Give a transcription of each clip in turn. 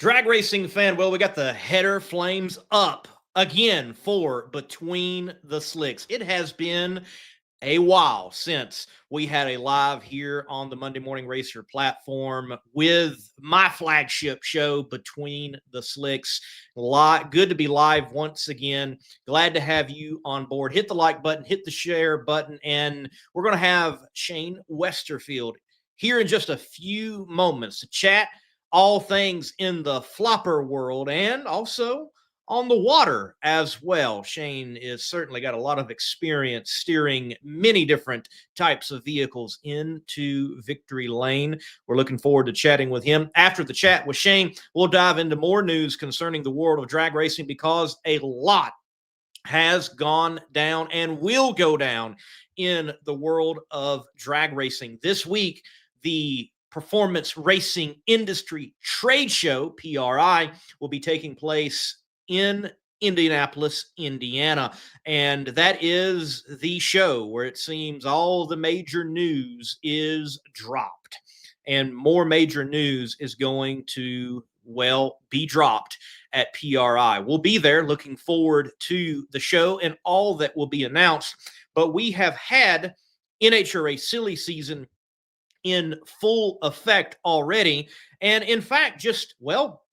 Drag racing fan, well, we got the header flames up again for Between the Slicks. It has been a while since we had a live here on the Monday Morning Racer platform with my flagship show, Between the Slicks. Good to be live once again. Glad to have you on board. Hit the like button, hit the share button, and we're going to have Shane Westerfield here in just a few moments to chat all things in the flopper world and also on the water as well. Shane is certainly got a lot of experience steering many different types of vehicles into victory lane. We're looking forward to chatting with him. After the chat with Shane, we'll dive into more news concerning the world of drag racing because a lot has gone down and will go down in the world of drag racing. This week, the Performance Racing Industry Trade Show, PRI, will be taking place in Indianapolis, Indiana. And that is the show where it seems all the major news is dropped. And more major news is going to, well, be dropped at PRI. We'll be there looking forward to the show and all that will be announced. But we have had NHRA silly season in full effect already. And in fact, just, well,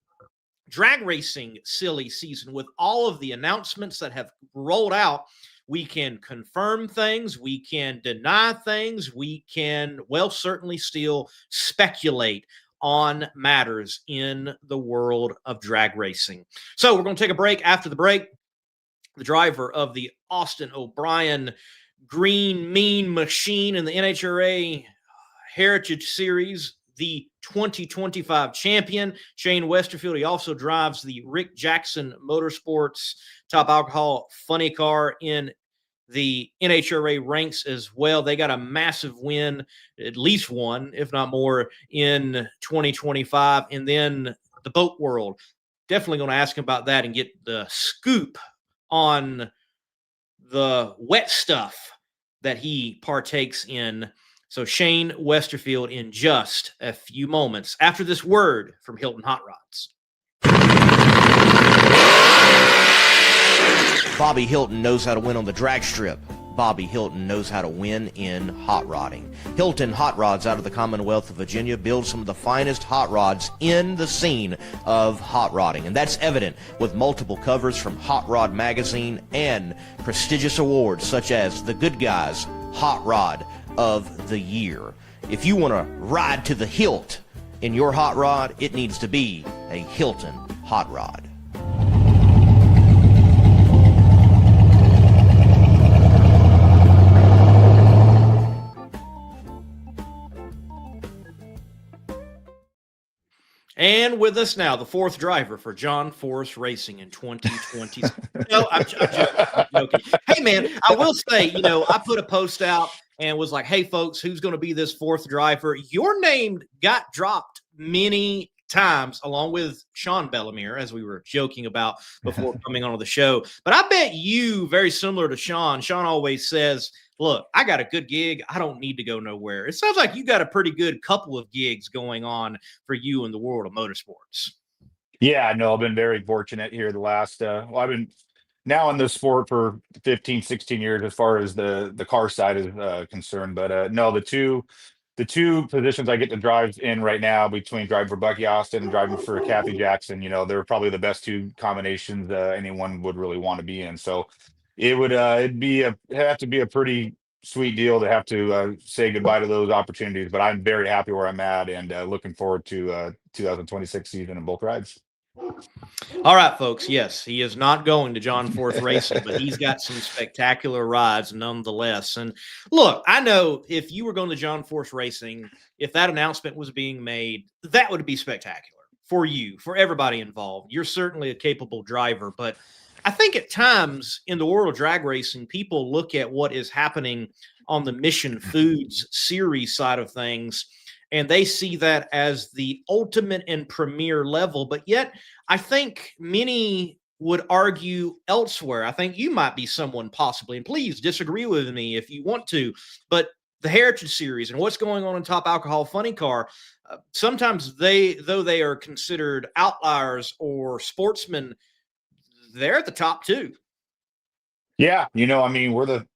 drag racing silly season with all of the announcements that have rolled out. We can confirm things, we can deny things, we can, well, certainly still speculate on matters in the world of drag racing. So we're going to take a break. After the break, the driver of the Austin O'Brien Green Mean Machine in the NHRA Heritage Series, the 2025 champion, Shane Westerfield. He also drives the Rick Jackson Motorsports Top Alcohol Funny Car in the NHRA ranks as well. They got a massive win, at least one, if not more, in 2025. And then the boat world. Definitely going to ask him about that and get the scoop on the wet stuff that he partakes in. So Shane Westerfield in just a few moments after this word from Hilton Hot Rods. Bobby Hilton knows how to win on the drag strip. Bobby Hilton knows how to win in hot rodding. Hilton Hot Rods out of the Commonwealth of Virginia builds some of the finest hot rods in the scene of hot rodding. And that's evident with multiple covers from Hot Rod Magazine and prestigious awards such as the Good Guys Hot Rod of the Year. If you want to ride to the hilt in your hot rod, it needs to be a Hilton hot rod. And with us now, the fourth driver for John Force Racing in 2020. No, I'm joking. Hey, man, I will say, I put a post out and was like, hey, folks, who's going to be this fourth driver? Your name got dropped many times, along with Sean Bellemere, as we were joking about before coming on the show. But I bet you, very similar to Sean always says, look, I got a good gig. I don't need to go nowhere. It sounds like you got a pretty good couple of gigs going on for you in the world of motorsports. Yeah, no, I've been very fortunate here the last, I've been now in this sport for 15, 16 years as far as the car side is concerned. But no, the two positions I get to drive in right now between driving for Bucky Austin and driving for Kathy Jackson, they're probably the best two combinations anyone would really want to be in. So it would have to be a pretty sweet deal to have to say goodbye to those opportunities. But I'm very happy where I'm at and looking forward to 2026 season in both rides. All right, folks. Yes, he is not going to John Force Racing, but he's got some spectacular rides nonetheless. And look, I know if you were going to John Force Racing, if that announcement was being made, that would be spectacular for you, for everybody involved. You're certainly a capable driver, but I think at times in the world of drag racing, people look at what is happening on the Mission Foods series side of things, and they see that as the ultimate and premier level. But yet, I think many would argue elsewhere. I think you might be someone possibly, and please disagree with me if you want to, but the Heritage Series and what's going on in Top Alcohol Funny Car, sometimes though they are considered outliers or sportsmen, they're at the top too. Yeah, I mean, we're the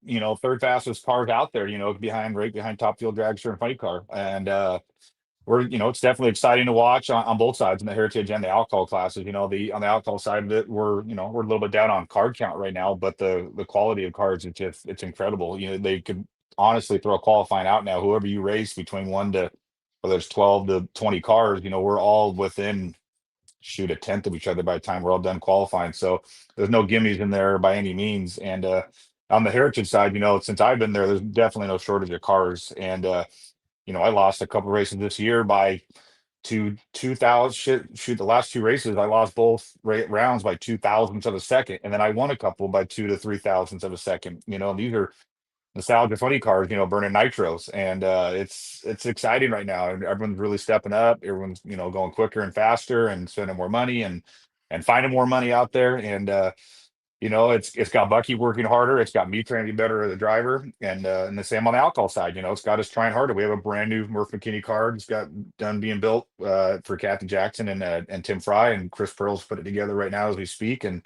third fastest cars out there, right behind Top Fuel Dragster and Funny Car, and we're it's definitely exciting to watch on both sides in the heritage and the alcohol classes. The on the alcohol side of it, we're a little bit down on card count right now, but the quality of cards, it's incredible. They could honestly throw a qualifying out now. Whoever you race between one to whether it's 12 to 20 cars, we're all within shoot a tenth of each other by the time we're all done qualifying. So there's no gimmies in there by any means. And on the heritage side, since I've been there, there's definitely no shortage of cars. And I lost a couple races this year by 2,000. Shoot, the last two races, I lost both rounds by 2 thousandths of a second, and then I won a couple by 2 to 3 thousandths of a second. And these are nostalgia funny cars, burning nitros, and it's exciting right now. And everyone's really stepping up. Everyone's going quicker and faster and spending more money and finding more money out there. And it's got Bucky working harder. It's got me trying to be better as a driver, and the same on the alcohol side. It's got us trying harder. We have a brand new Murph McKinney car. It's got done being built for Captain Jackson and Tim Fry, and Chris Pearl's put it together right now as we speak. And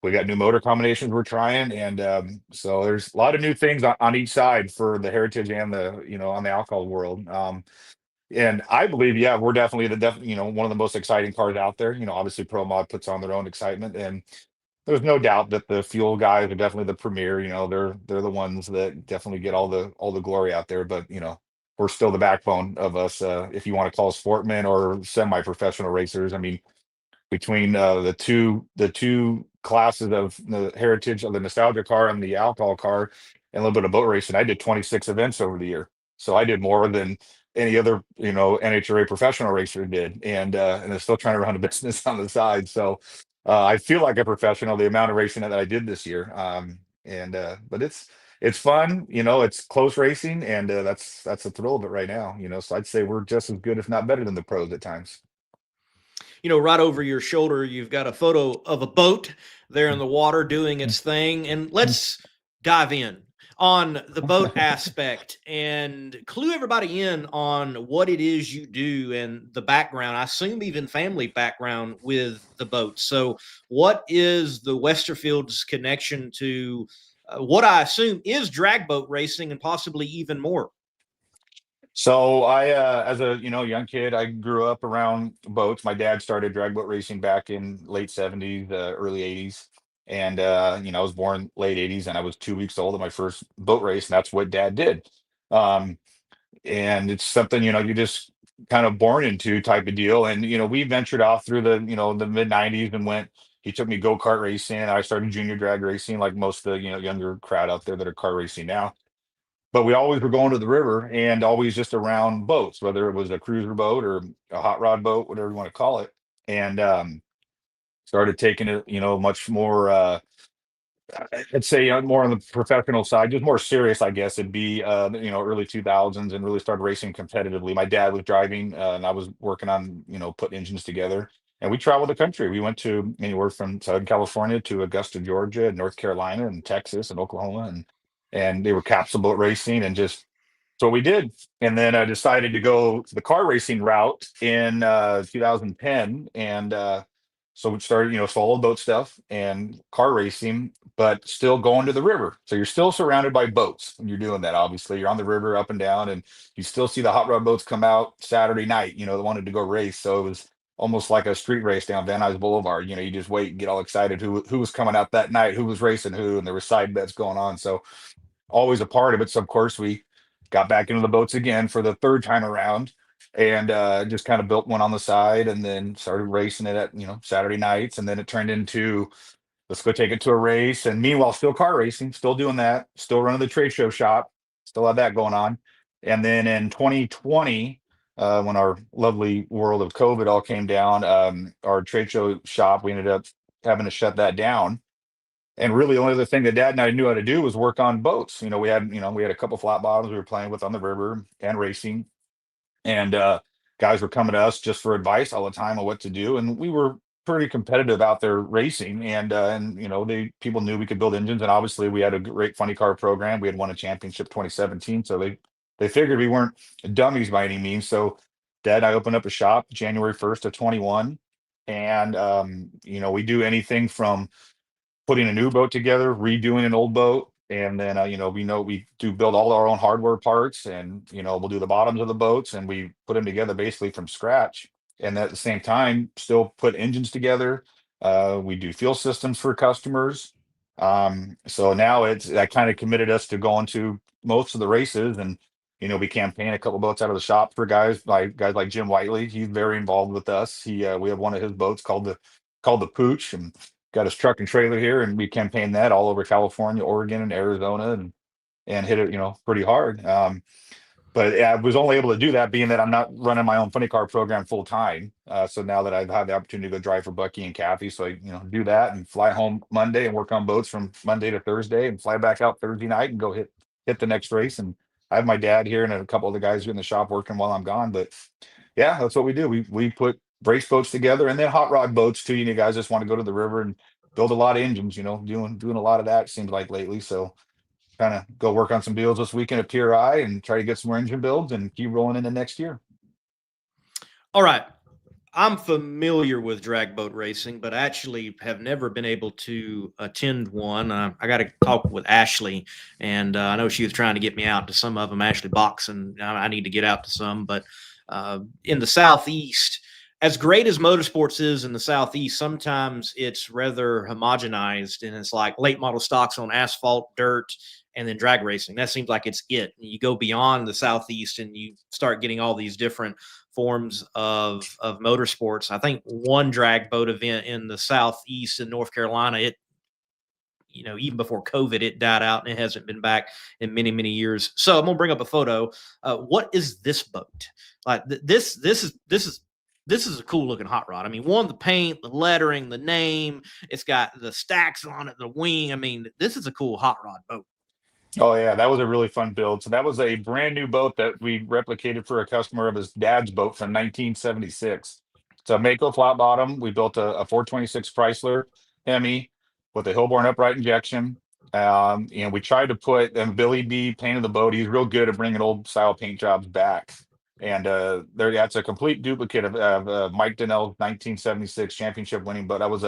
we got new motor combinations we're trying, and so there's a lot of new things on each side for the heritage and the on the alcohol world. And I believe, yeah, we're definitely one of the most exciting cars out there. Obviously Pro Mod puts on their own excitement, and there's no doubt that the fuel guys are definitely the premier. They're the ones that definitely get all the glory out there. But we're still the backbone of us, if you want to call us sportmen or semi-professional racers. I mean, between the two classes of the heritage of the nostalgia car and the alcohol car and a little bit of boat racing, I did 26 events over the year. So I did more than any other NHRA professional racer did, and they're still trying to run a business on the side. So I feel like a professional, the amount of racing that I did this year. And but it's fun. It's close racing, and that's the thrill of it right now. So I'd say we're just as good, if not better, than the pros at times. Right over your shoulder, you've got a photo of a boat there in the water doing its thing. And let's dive in on the boat aspect and clue everybody in on what it is you do and the background. I assume even family background with the boat. So, what is the Westerfield's connection to what I assume is drag boat racing and possibly even more? So I, as a young kid, I grew up around boats. My dad started drag boat racing back in late '70s, early '80s, and I was born late '80s, and I was 2 weeks old at my first boat race, and that's what Dad did. Um, and it's something you just kind of born into type of deal. And we ventured off through the mid '90s and went. He took me go-kart racing, and I started junior drag racing, like most of the younger crowd out there that are car racing now. But we always were going to the river and always just around boats, whether it was a cruiser boat or a hot rod boat, whatever you want to call it. And started taking it, much more, I'd say more on the professional side, just more serious, I guess. It'd be, early 2000s, and really started racing competitively. My dad was driving, and I was working on, putting engines together. And we traveled the country. We went to anywhere from Southern California to Augusta, Georgia, and North Carolina, and Texas, and Oklahoma, and they were capsule boat racing, and just so we did. And then I decided to go the car racing route in 2010, and so we started, solo boat stuff and car racing, but still going to the river. So you're still surrounded by boats when you're doing that. Obviously, you're on the river up and down, and you still see the hot rod boats come out Saturday night. That wanted to go race. So it was almost like a street race down Van Nuys Boulevard. You just wait and get all excited who was coming out that night, who was racing who, and there were side bets going on. So always a part of it. So of course we got back into the boats again for the third time around, and just kind of built one on the side, and then started racing it at Saturday nights, and then it turned into let's go take it to a race. And meanwhile, still car racing, still doing that, still running the trade show shop, still have that going on. And then in 2020, when our lovely world of COVID all came down, our trade show shop, we ended up having to shut that down. And really, the only other thing that Dad and I knew how to do was work on boats. We had a couple flat bottoms we were playing with on the river and racing, and guys were coming to us just for advice all the time on what to do. And we were pretty competitive out there racing, and they people knew we could build engines, and obviously we had a great funny car program. We had won a championship 2017, so they they figured we weren't dummies by any means. So Dad and I opened up a shop January 1st of 21. And we do anything from putting a new boat together, redoing an old boat, and then we do build all our own hardware parts, and we'll do the bottoms of the boats, and we put them together basically from scratch. And at the same time, still put engines together. We do fuel systems for customers. So now it's that kind of committed us to going to most of the races, and we campaign a couple boats out of the shop for guys like Jim Whiteley. He's very involved with us. We have one of his boats called the Pooch, and got his truck and trailer here, and we campaigned that all over California, Oregon, and Arizona, and hit it, pretty hard. But I was only able to do that being that I'm not running my own funny car program full time. So now that I've had the opportunity to go drive for Bucky and Kathy, so I do that and fly home Monday and work on boats from Monday to Thursday, and fly back out Thursday night and go hit the next race. And I have my dad here and a couple of the guys in the shop working while I'm gone. But yeah, that's what we do. We put race boats together, and then hot rod boats too. You guys just want to go to the river and build a lot of engines. Doing a lot of that seems like lately. So kind of go work on some deals this weekend at PRI and try to get some more engine builds and keep rolling into next year. All right. I'm familiar with drag boat racing, but actually have never been able to attend one. I got to talk with Ashley, and I know she was trying to get me out to some of them. Ashley Boxen, I need to get out to some, but in the Southeast, as great as motorsports is in the Southeast, sometimes it's rather homogenized, and it's like late model stocks on asphalt, dirt, and then drag racing. That seems like it's it. You go beyond the Southeast and you start getting all these different forms of motorsports. I think one drag boat event in the Southeast in North Carolina, it, even before COVID, it died out and it hasn't been back in many, many years. So I'm gonna bring up a photo. What is this boat? Like this is a cool looking hot rod. I mean, the paint, the lettering, the name, it's got the stacks on it, the wing. I mean, this is a cool hot rod boat. Oh yeah, that was a really fun build. So that was a brand new boat that we replicated for a customer of his dad's boat from 1976. It's a Mako flat bottom. We built a 426 Chrysler Hemi with a Hilborn upright injection. And we tried to put, and Billy B painted the boat. He's real good at bringing old style paint jobs back. And that's a complete duplicate of Mike Donnell's 1976 championship winning boat. That was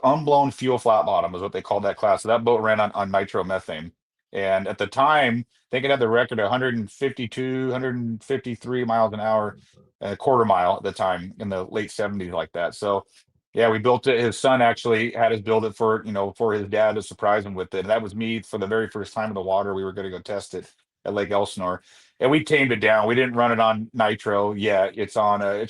unblown fuel flat bottom is what they called that class. So that boat ran on nitromethane. And at the time, I think it had the record 152, 153 miles an hour, a quarter mile at the time in the late 70s, like that. So yeah, we built it. His son actually had us build it for his dad to surprise him with it. And that was me for the very first time in the water. We were going to go test it at Lake Elsinore. And we tamed it down. We didn't run it on nitro yet. It's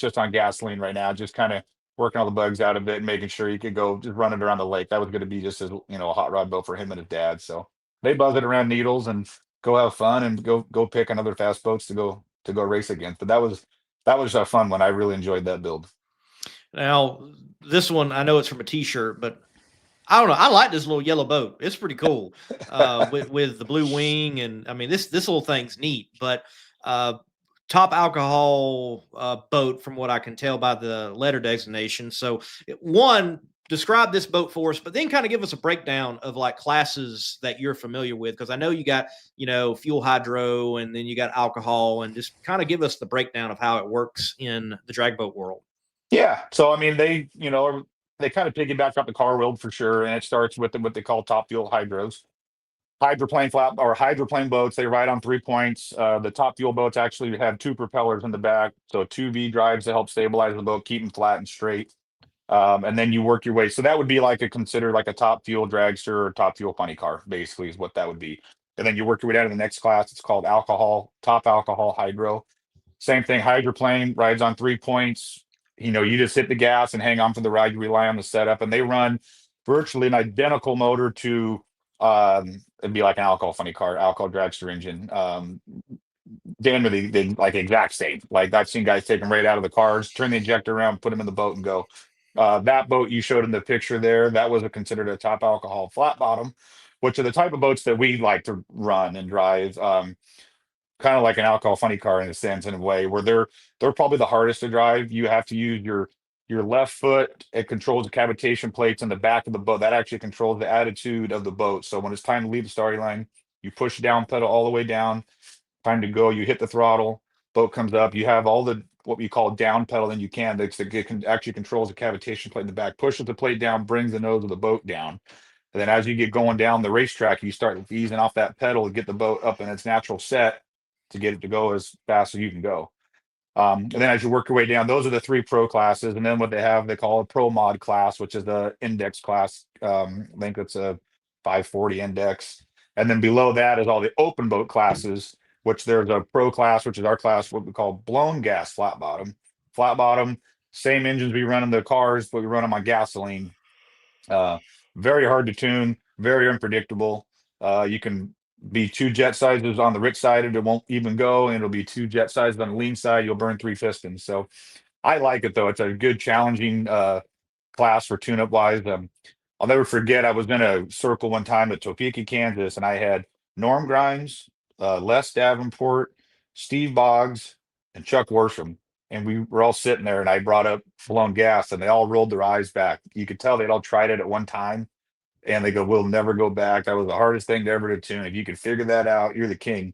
just on gasoline right now, just kind of working all the bugs out of it and making sure he could go just run it around the lake. That was going to be just as a hot rod boat for him and his dad. So they buzz it around Needles and go have fun and go pick another fast boats to go race against. But that was a fun one. I really enjoyed that build. Now, this one, I know it's from a T-shirt, but I don't know. I like this little yellow boat. It's pretty cool with the blue wing, and I mean this little thing's neat. But top alcohol boat, from what I can tell by the letter designation. So, one, describe this boat for us, but then kind of give us a breakdown of like classes that you're familiar with, because I know you got fuel hydro, and then you got alcohol, and just kind of give us the breakdown of how it works in the drag boat world. Yeah. So I mean, they kind of piggyback up the car world for sure, and it starts with what they call top fuel hydros. Hydroplane boats, they ride on 3 points. The top fuel boats actually have two propellers in the back, so two V drives to help stabilize the boat, keep them flat and straight. And then you work your way. So that would be considered like a top fuel dragster or top fuel funny car, basically, is what that would be. And then you work your way down to the next class. It's called top alcohol hydro. Same thing, hydroplane rides on 3 points. You just hit the gas and hang on for the ride. You rely on the setup, and they run virtually an identical motor to it'd be like an alcohol funny car, alcohol dragster engine. Damn, they like exact same. Like I've seen guys take them right out of the cars, turn the injector around, put them in the boat, and go. That boat you showed in the picture there, that was considered a top alcohol flat bottom, which are the type of boats that we like to run and drive. Kind of like an alcohol funny car in a sense, in a way where they're probably the hardest to drive. You have to use your left foot. It controls the cavitation plates in the back of the boat. That actually controls the attitude of the boat. So when it's time to leave the starting line, You push down pedal all the way down, time to go. You hit the throttle, boat comes up. You have all the what we call down pedal, and you can that can actually controls the cavitation plate in the back, pushes the plate down, brings the nose of the boat down. And then as you get going down the racetrack, you start easing off that pedal to get the boat up in its natural set to get it to go as fast as you can go. And then as you work your way down, those are the three pro classes. And then what they have, they call a pro mod class, which is the index class. I think it's a 540 index. And then below that is all the open boat classes, which there's a pro class, which is our class, what we call blown gas flat bottom. Flat bottom, same engines we run in the cars, but we run them on gasoline. Uh, Very hard to tune, very unpredictable. You can be two jet sizes on the rich side, and it won't even go, and it'll be two jet sizes on the lean side. You'll burn three pistons. So I like it though. It's a good, challenging class for tune-up wise. I'll never forget. I was in a circle one time at Topeka, Kansas, and I had Norm Grimes, Les Davenport, Steve Boggs, and Chuck Worsham. And we were all sitting there, and I brought up blown gas, and they all rolled their eyes back. You could tell they'd all tried it at one time, and they go, "We'll never go back. That was the hardest thing to ever to tune. If you could figure that out, you're the king."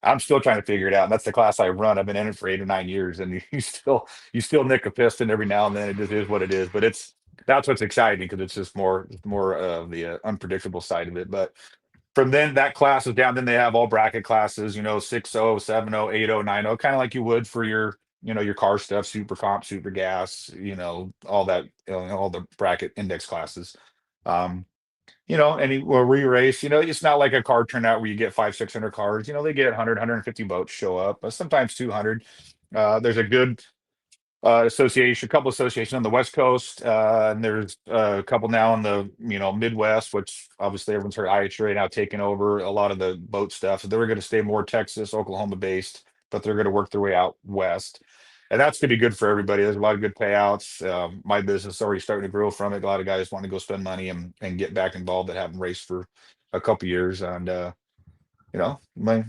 I'm still trying to figure it out. And that's the class I run. I've been in it for 8 or 9 years, and you still nick a piston every now and then. It just is what it is. But that's what's exciting because it's just more of the unpredictable side of it. But from then that class is down. Then they have all bracket classes, 6.0, 7.0, 8.0, 9.0, kind of like you would for your car stuff, super comp, super gas, all that, all the bracket index classes. Um, any well, re-race, it's not like a car turnout where you get 500, 600 cars. They get 100, 150 boats show up, but sometimes 200. There's a good association, a couple associations on the West Coast, and there's a couple now in the Midwest, which obviously everyone's heard IHRA now taking over a lot of the boat stuff. So they're going to stay more Texas, Oklahoma based, but they're going to work their way out west, and that's going to be good for everybody. There's a lot of good payouts. My business is already starting to grow from it. A lot of guys want to go spend money and get back involved that haven't raced for a couple years, and my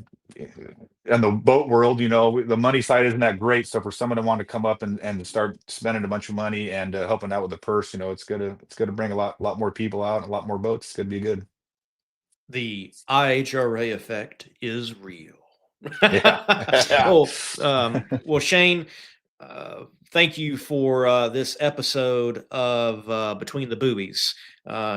and the boat world, the money side isn't that great. So for someone to want to come up and start spending a bunch of money and helping out with the purse, it's gonna bring a lot more people out and a lot more boats. It's gonna be good. The IHRA effect is real. Yeah. Yeah. Well, Shane, thank you for this episode of Between the Boobies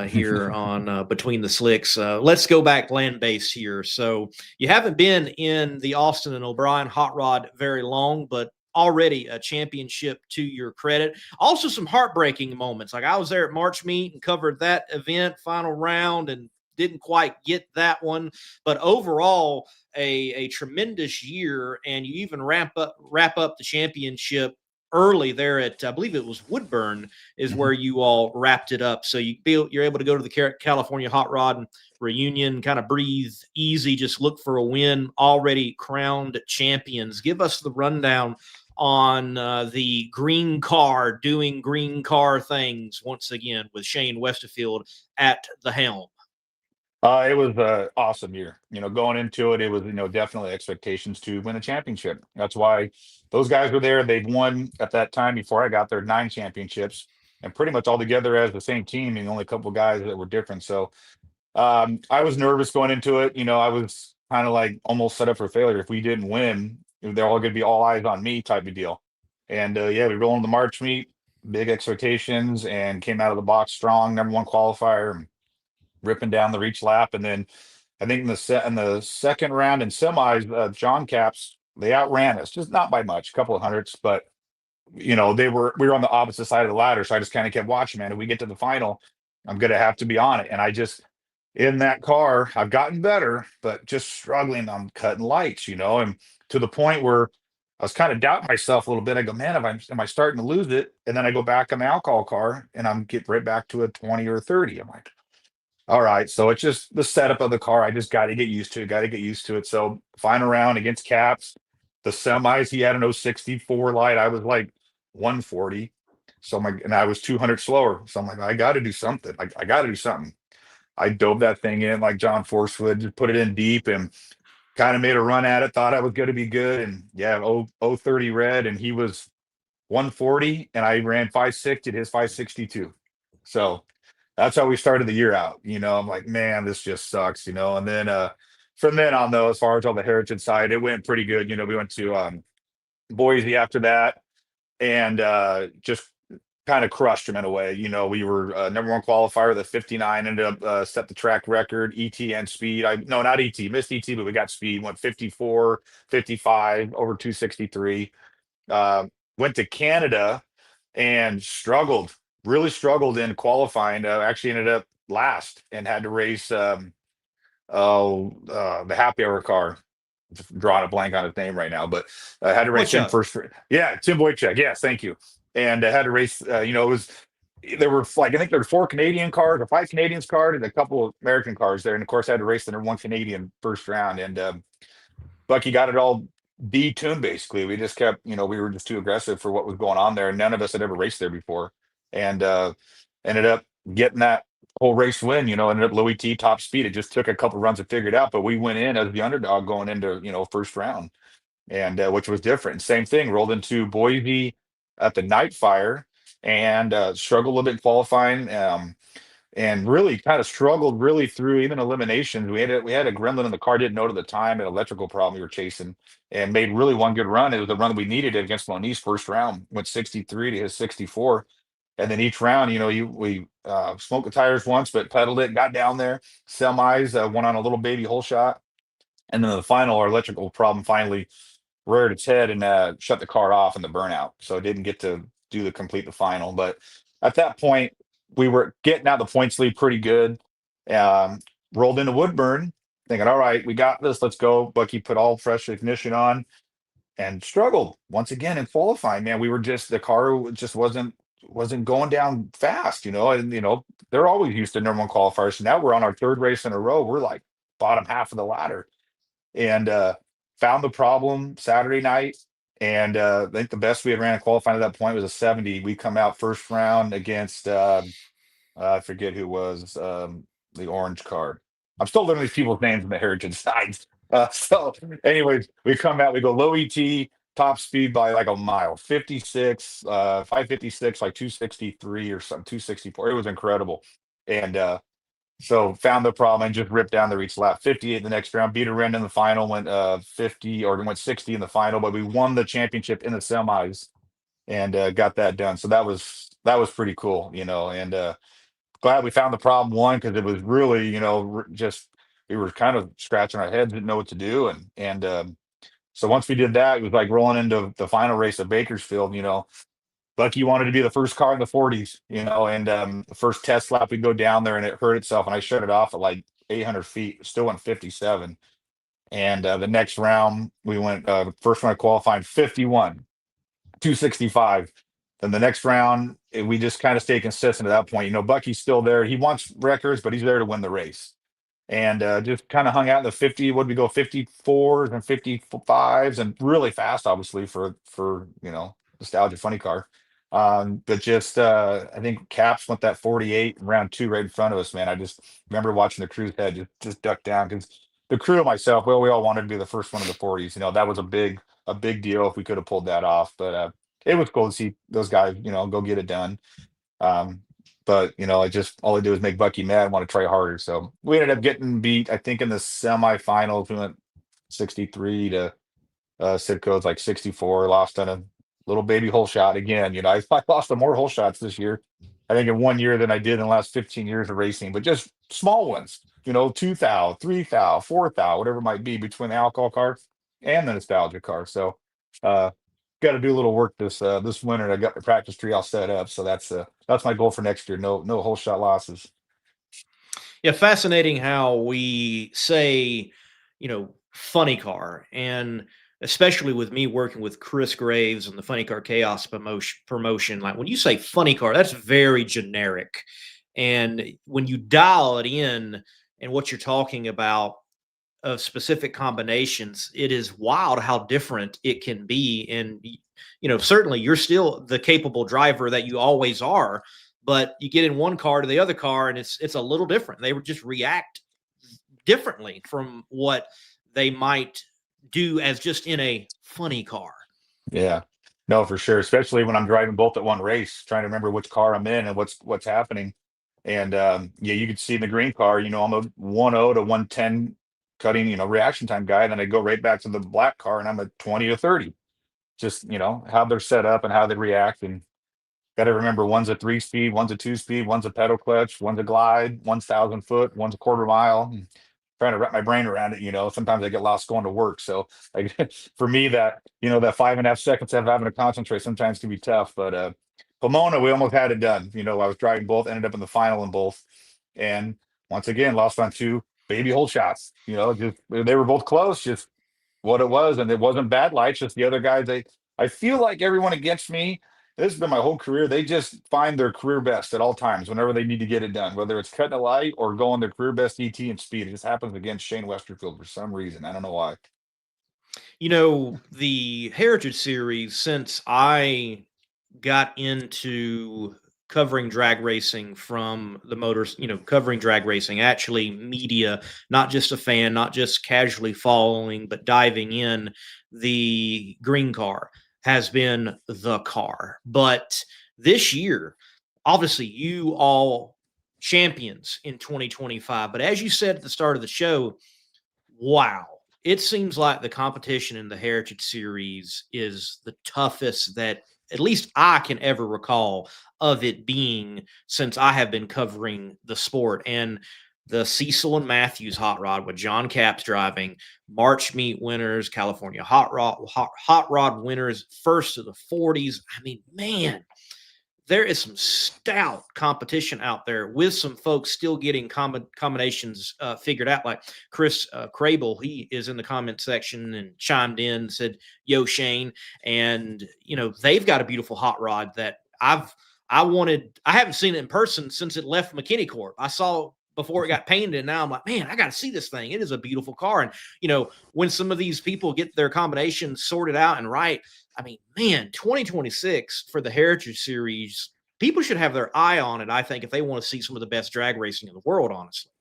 here on Between the Slicks. Let's go back land base here. So you haven't been in the Austin and O'Brien hot rod very long, but already a championship to your credit. Also some heartbreaking moments. Like I was there at March Meet and covered that event, final round, and didn't quite get that one. But overall, a tremendous year, and you even wrap up the championship early there at I believe it was Woodburn is where you all wrapped it up. So you're able to go to the California Hot Rod reunion, kind of breathe easy, just look for a win. Already crowned champions. Give us the rundown on the green car doing green car things once again with Shane Westerfield at the helm. It was an awesome year. Going into it, it was definitely expectations to win a championship. That's why those guys were there. They'd won at that time before I got there 9 championships, and pretty much all together as the same team. And only a couple of guys that were different. So I was nervous going into it. I was kind of like almost set up for failure. If we didn't win, they're all going to be all eyes on me type of deal. And yeah, we rolled in the March meet, big expectations, and came out of the box strong, number one qualifier, ripping down the reach lap. And then I think in the second round in semis, John Caps, they outran us, just not by much, a couple of hundredths, but we were on the opposite side of the ladder. So I just kind of kept watching, man. If we get to the final, I'm gonna have to be on it. And I just in that car, I've gotten better, but just struggling on cutting lights, and to the point where I was kind of doubting myself a little bit. I go, man, am I starting to lose it? And then I go back on the alcohol car and I'm get right back to a 20 or 30. I'm like, all right. So it's just the setup of the car. I just got to get used to it. Got to get used to it. So final round against Caps, the semis, he had an 064 light. I was like 140. And I was 200 slower. So I'm like, I got to do something. I got to do something. I dove that thing in like John Force would, just put it in deep and kind of made a run at it. Thought I was going to be good. And yeah, 030 red, and he was 140, and I ran 560 at his 562. So that's how we started the year out. I'm like, man, this just sucks. And then from then on, though, as far as on the heritage side, it went pretty good. We went to Boise after that, and just kind of crushed them in a way. We were number one qualifier. The 59 ended up set the track record, ET and speed. No, not ET, missed ET, but we got speed. Went 54, 55 over 263. Went to Canada and struggled, really struggled in qualifying. Actually ended up last and had to race the happy hour car. Drawing a blank on his name right now, but I had to race him Boychuk. first. Yeah, Tim Boychuk. Yes, thank you. And I had to race. It was there were like I think there were 4 Canadian cars or 5 Canadians cars and a couple of American cars there, and of course I had to race the number one Canadian first round. And Bucky got it all detuned basically. We just kept, we were just too aggressive for what was going on there. None of us had ever raced there before, and ended up getting that whole race win. Ended up Louis T top speed. It just took a couple runs to figure it out, but we went in as the underdog going into first round, and which was different. Same thing, rolled into Boise at the night fire and struggled a little bit in qualifying. And really kind of struggled really through even eliminations. We had a gremlin in the car, didn't know at the time, an electrical problem we were chasing, and made really one good run. It was the run that we needed against Moniz first round. Went 63 to his 64, and then each round, we smoked the tires once, but pedaled it, got down there. Semis went on a little baby hole shot, and then the final, our electrical problem finally reared its head and shut the car off in the burnout. So it didn't get to complete the final. But at that point, we were getting out the points lead pretty good. Um, Rolled into Woodburn, thinking, all right, we got this. Let's go. Bucky put all fresh ignition on and struggled once again in qualifying. Man, we were just the car just wasn't going down fast, and they're always used to number one qualifiers. So now we're on our third race in a row. We're like bottom half of the ladder, and found the problem Saturday night. And I think the best we had ran in qualifying at that point was a 70. We come out first round against I forget who was the orange car. I'm still learning these people's names in the heritage sides. So, anyways, we come out, we go low ET, top speed by like a mile, 56, 556, like 263 or something, 264. It was incredible. And so found the problem and just ripped down the reach lap. 58 the next round, beat a Ren in the final, went 50 or went 60 in the final, but we won the championship in the semis and got that done. So that was pretty cool, and glad we found the problem one because it was really, just we were kind of scratching our heads, didn't know what to do. And so once we did that, it was like rolling into the final race of Bakersfield, Bucky wanted to be the first car in the 40s, and the first test lap we go down there and it hurt itself, and I shut it off at like 800 feet, still went 57. And the next round we went first round qualifying 51, 265. Then the next round we just kind of stay consistent at that point. Bucky's still there. He wants records, but he's there to win the race. And just kind of hung out in the 50. What did we go 54s and 55s and really fast, obviously for nostalgia funny car. But just I think Caps went that 48 in round two right in front of us, man. I just remember watching the crew's head just duck down because the crew and myself, well, we all wanted to be the first one in the 40s. That was a big deal if we could have pulled that off. But it was cool to see those guys, go get it done. But I just all I do is make Bucky mad and want to try harder. So we ended up getting beat, I think, in the semifinals. We went 63 to Sitco's like 64, lost on a little baby hole shot again. I lost some more hole shots this year, I think in 1 year than I did in the last 15 years of racing, but just small ones, 2 thou, 3 thou, 4 thou, whatever it might be between the alcohol car and the nostalgia car. So got to do a little work this winter. I got the practice tree all set up. So that's my goal for next year. No whole shot losses. Yeah, fascinating how we say, funny car. And especially with me working with Chris Graves and the Funny Car Chaos promotion, like when you say funny car, that's very generic. And when you dial it in and what you're talking about of specific combinations, it is wild how different it can be. And, certainly you're still the capable driver that you always are, but you get in one car to the other car and it's a little different. They would just react differently from what they might do as just in a funny car. Yeah, no, for sure. Especially when I'm driving both at one race, trying to remember which car I'm in and what's happening. And yeah, you could see in the green car, I'm a 1.0 to 110 cutting, reaction time guy, and then I go right back to the black car and I'm at 20 or 30. Just, how they're set up and how they react. And got to remember, one's a 3 speed, one's a 2 speed, one's a pedal clutch, one's a glide, one's 1,000 foot, one's a quarter mile. Trying to wrap my brain around it. Sometimes I get lost going to work. So like for me, that 5.5 seconds of having to concentrate sometimes can be tough. But Pomona, we almost had it done. I was driving both, ended up in the final in both, and once again lost on two baby hole shots. Just they were both close, just what it was, and it wasn't bad lights. Just the other guys, I feel like everyone against me. This has been my whole career. They just find their career best at all times whenever they need to get it done, whether it's cutting a light or going their career best ET and speed. It just happens against Shane Westerfield for some reason. I don't know why. The Heritage Series, since I got into covering drag racing from the motors, covering drag racing, actually media, not just a fan, not just casually following, but diving in, the green car has been the car. But this year, obviously, you all champions in 2025. But as you said at the start of the show, wow, it seems like the competition in the Heritage Series is the toughest that at least I can ever recall of it being since I have been covering the sport. And the Cecil and Matthews hot rod with John Capps driving, March meet winners, California hot rod winners, first of the 40s. I mean, man, there is some stout competition out there with some folks still getting combinations figured out. Like Chris Crable, he is in the comment section and chimed in, said, "Yo, Shane," and they've got a beautiful hot rod that I haven't seen it in person since it left McKinney Corp. I saw before it got painted, and now I'm like, man, I got to see this thing. It is a beautiful car. And when some of these people get their combinations sorted out and right, I mean, man, 2026 for the Heritage Series, people should have their eye on it, I think, if they want to see some of the best drag racing in the world, honestly.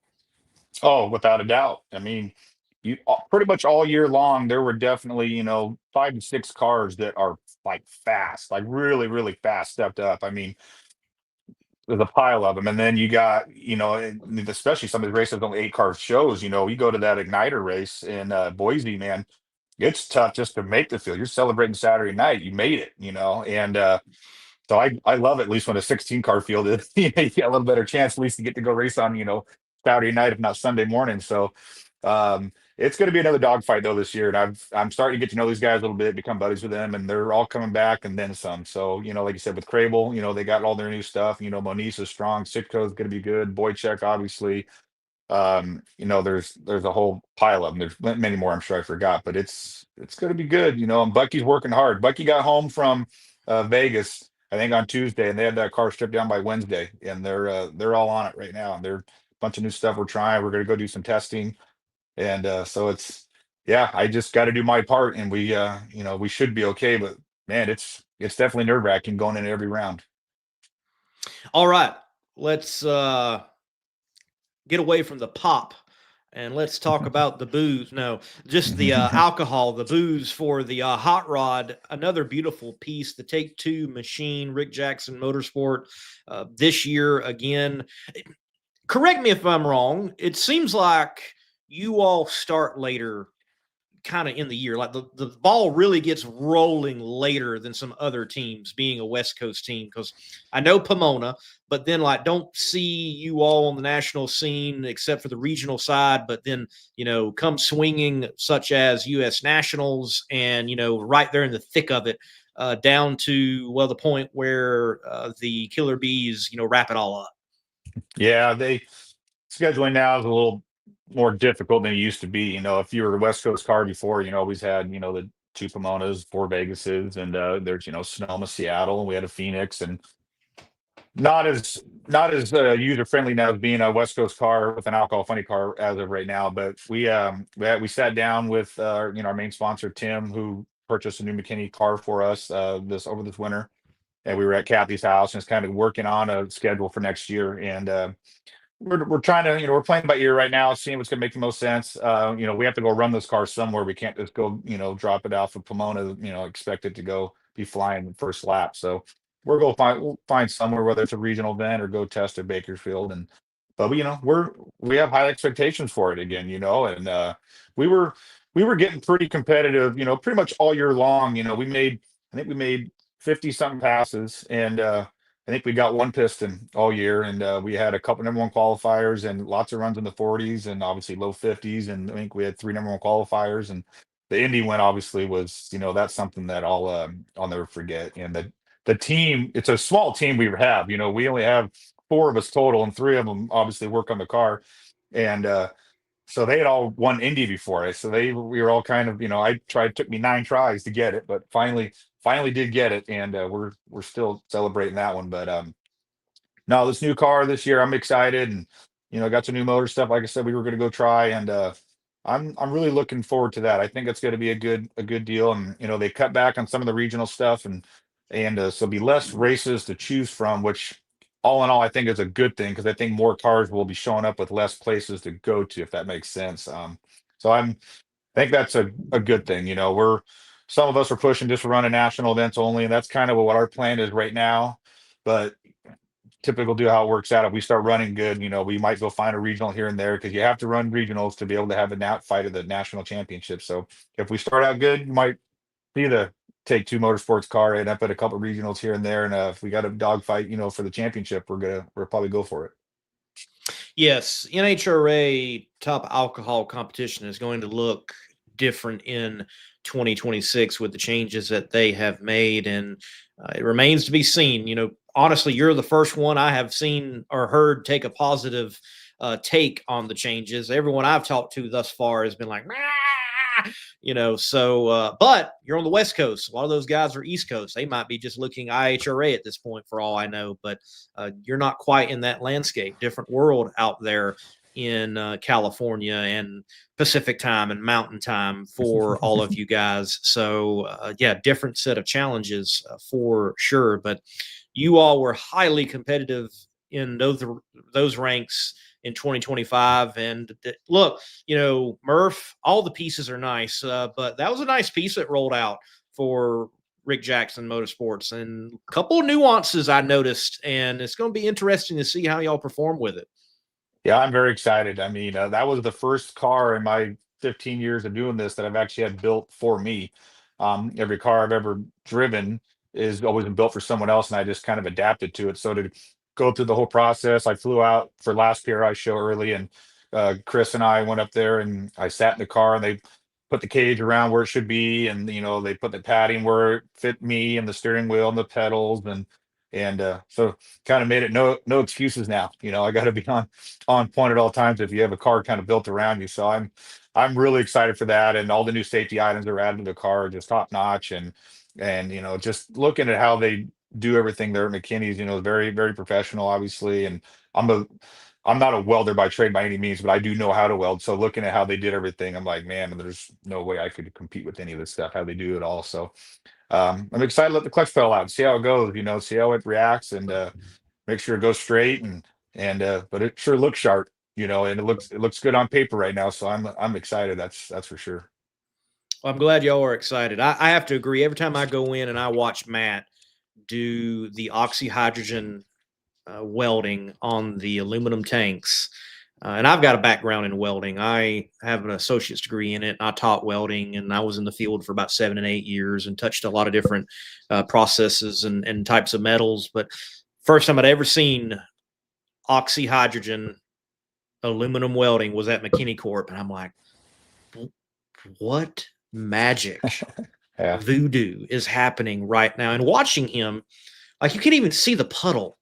Oh, without a doubt. I mean, you pretty much all year long, there were definitely, 5 to 6 cars that are like fast, like really, really fast stepped up. I mean, there's a pile of them. And then you got, especially some of the races, only 8 car shows, you go to that Igniter race in Boise, man, it's tough just to make the field. You're celebrating Saturday night. You made it, and so I love it, at least when a 16 car field is, you get a little better chance at least to get to go race on, Saturday night, if not Sunday morning. So it's going to be another dogfight though this year. And I'm starting to get to know these guys a little bit, become buddies with them, and they're all coming back and then some. So, like you said, with Crable, they got all their new stuff. Moniz is strong, Sitko is going to be good, Boychuk, obviously. There's a whole pile of them. There's many more I'm sure I forgot, but it's going to be good, and Bucky's working hard. Bucky got home from Vegas, I think on Tuesday, and they had that car stripped down by Wednesday, and they're all on it right now. And they're a bunch of new stuff we're trying. We're going to go do some testing, and so yeah, I just got to do my part, and we should be okay. But man, it's definitely nerve-wracking going in every round. All right, let's get away from the pop and let's talk about the booze. No, just the alcohol, the booze for the hot rod. Another beautiful piece, the Take Two machine, Rick Jackson Motorsport, this year again. Correct me if I'm wrong. It seems like you all start later kind of in the year. Like the ball really gets rolling later than some other teams, being a West Coast team, because I know Pomona, but then like don't see you all on the national scene except for the regional side, but then come swinging such as U.S. Nationals and right there in the thick of it, down to the point where the Killer Bees wrap it all up. Yeah, scheduling now is a little more difficult than it used to be. If you were a West Coast car before, always had, the two Pomonas, 4 Vegases, and there's, Sonoma, Seattle, and we had a Phoenix, and not as user friendly now as being a West Coast car with an alcohol funny car as of right now. But we sat down with our main sponsor Tim, who purchased a new McKinney car for us this winter, and we were at Kathy's house and it's kind of working on a schedule for next year. And we're trying to, we're playing by ear right now, seeing what's going to make the most sense. We have to go run this car somewhere. We can't just go, drop it off of Pomona, expect it to go be flying the first lap. So we'll find somewhere, whether it's a regional event or go test at Bakersfield. And but we have high expectations for it again, and we were we were getting pretty competitive, pretty much all year long. I think we made 50 something passes, and I think we got one piston all year, and we had a couple number one qualifiers and lots of runs in the 40s and obviously low 50s, and I think we had three number one qualifiers, and the Indy win obviously was, that's something that I'll never forget. And the team, it's a small team we have. We only have four of us total, and three of them obviously work on the car. And so they had all won Indy before us. So we were all kind of, I tried, it took me 9 tries to get it, but finally did get it. And we're still celebrating that one. But no, this new car this year, I'm excited, and got some new motor stuff. Like I said, we were going to go try, and I'm really looking forward to that. I think it's going to be a good deal, and they cut back on some of the regional stuff, and so be less races to choose from, which all in all I think is a good thing, because I think more cars will be showing up with less places to go to, if that makes sense. So I think that's a good thing. We're some of us are pushing just to run a national events only, and that's kind of what our plan is right now. But typical do how it works out. If we start running good, we might go find a regional here and there, because you have to run regionals to be able to have a fight at the national championship. So if we start out good, you might be the take two motorsports car and up at a couple of regionals here and there. And if we got a dogfight, for the championship, we'll probably go for it. Yes, NHRA top alcohol competition is going to look different in 2026 with the changes that they have made, and it remains to be seen. Honestly, you're the first one I have seen or heard take a positive take on the changes. Everyone I've talked to thus far has been like, but you're on the West Coast. A lot of those guys are East Coast. They might be just looking IHRA at this point, for all I know. But you're not quite in that landscape. Different world out there in California and Pacific time and Mountain time for all of you guys. So yeah, different set of challenges for sure. But you all were highly competitive in those ranks in 2025. And look, Murph, all the pieces are nice, but that was a nice piece that rolled out for Rick Jackson Motorsports, and a couple of nuances I noticed, and it's going to be interesting to see how y'all perform with it. Yeah, I'm very excited. I mean, that was the first car in my 15 years of doing this that I've actually had built for me. Every car I've ever driven is always been built for someone else, and I just kind of adapted to it. So to go through the whole process, I flew out for last PRI show early, and Chris and I went up there, and I sat in the car, and they put the cage around where it should be, and they put the padding where it fit me, and the steering wheel and the pedals, and so kind of made it no excuses now. I got to be on point at all times if you have a car kind of built around you. So I'm really excited for that, and all the new safety items that are added to the car are just top notch, and just looking at how they do everything there at McKinney's, very very professional, obviously. And I'm a I'm not a welder by trade by any means, but I do know how to weld. So looking at how they did everything, I'm like, man, there's no way I could compete with any of this stuff, how they do it all. So I'm excited to let the clutch pedal out and see how it goes, see how it reacts, and make sure it goes straight, and but it sure looks sharp, and it looks good on paper right now. So I'm excited. That's for sure. Well, I'm glad y'all are excited. I have to agree. Every time I go in and I watch Matt do the oxyhydrogen welding on the aluminum tanks, and I've got a background in welding. I have an associate's degree in it. I taught welding, and I was in the field for about 7 and 8 years and touched a lot of different processes and types of metals. But first time I'd ever seen oxyhydrogen aluminum welding was at McKinney Corp. And I'm like, what magic Yeah. voodoo is happening right now? And watching him, like, you can't even see the puddle.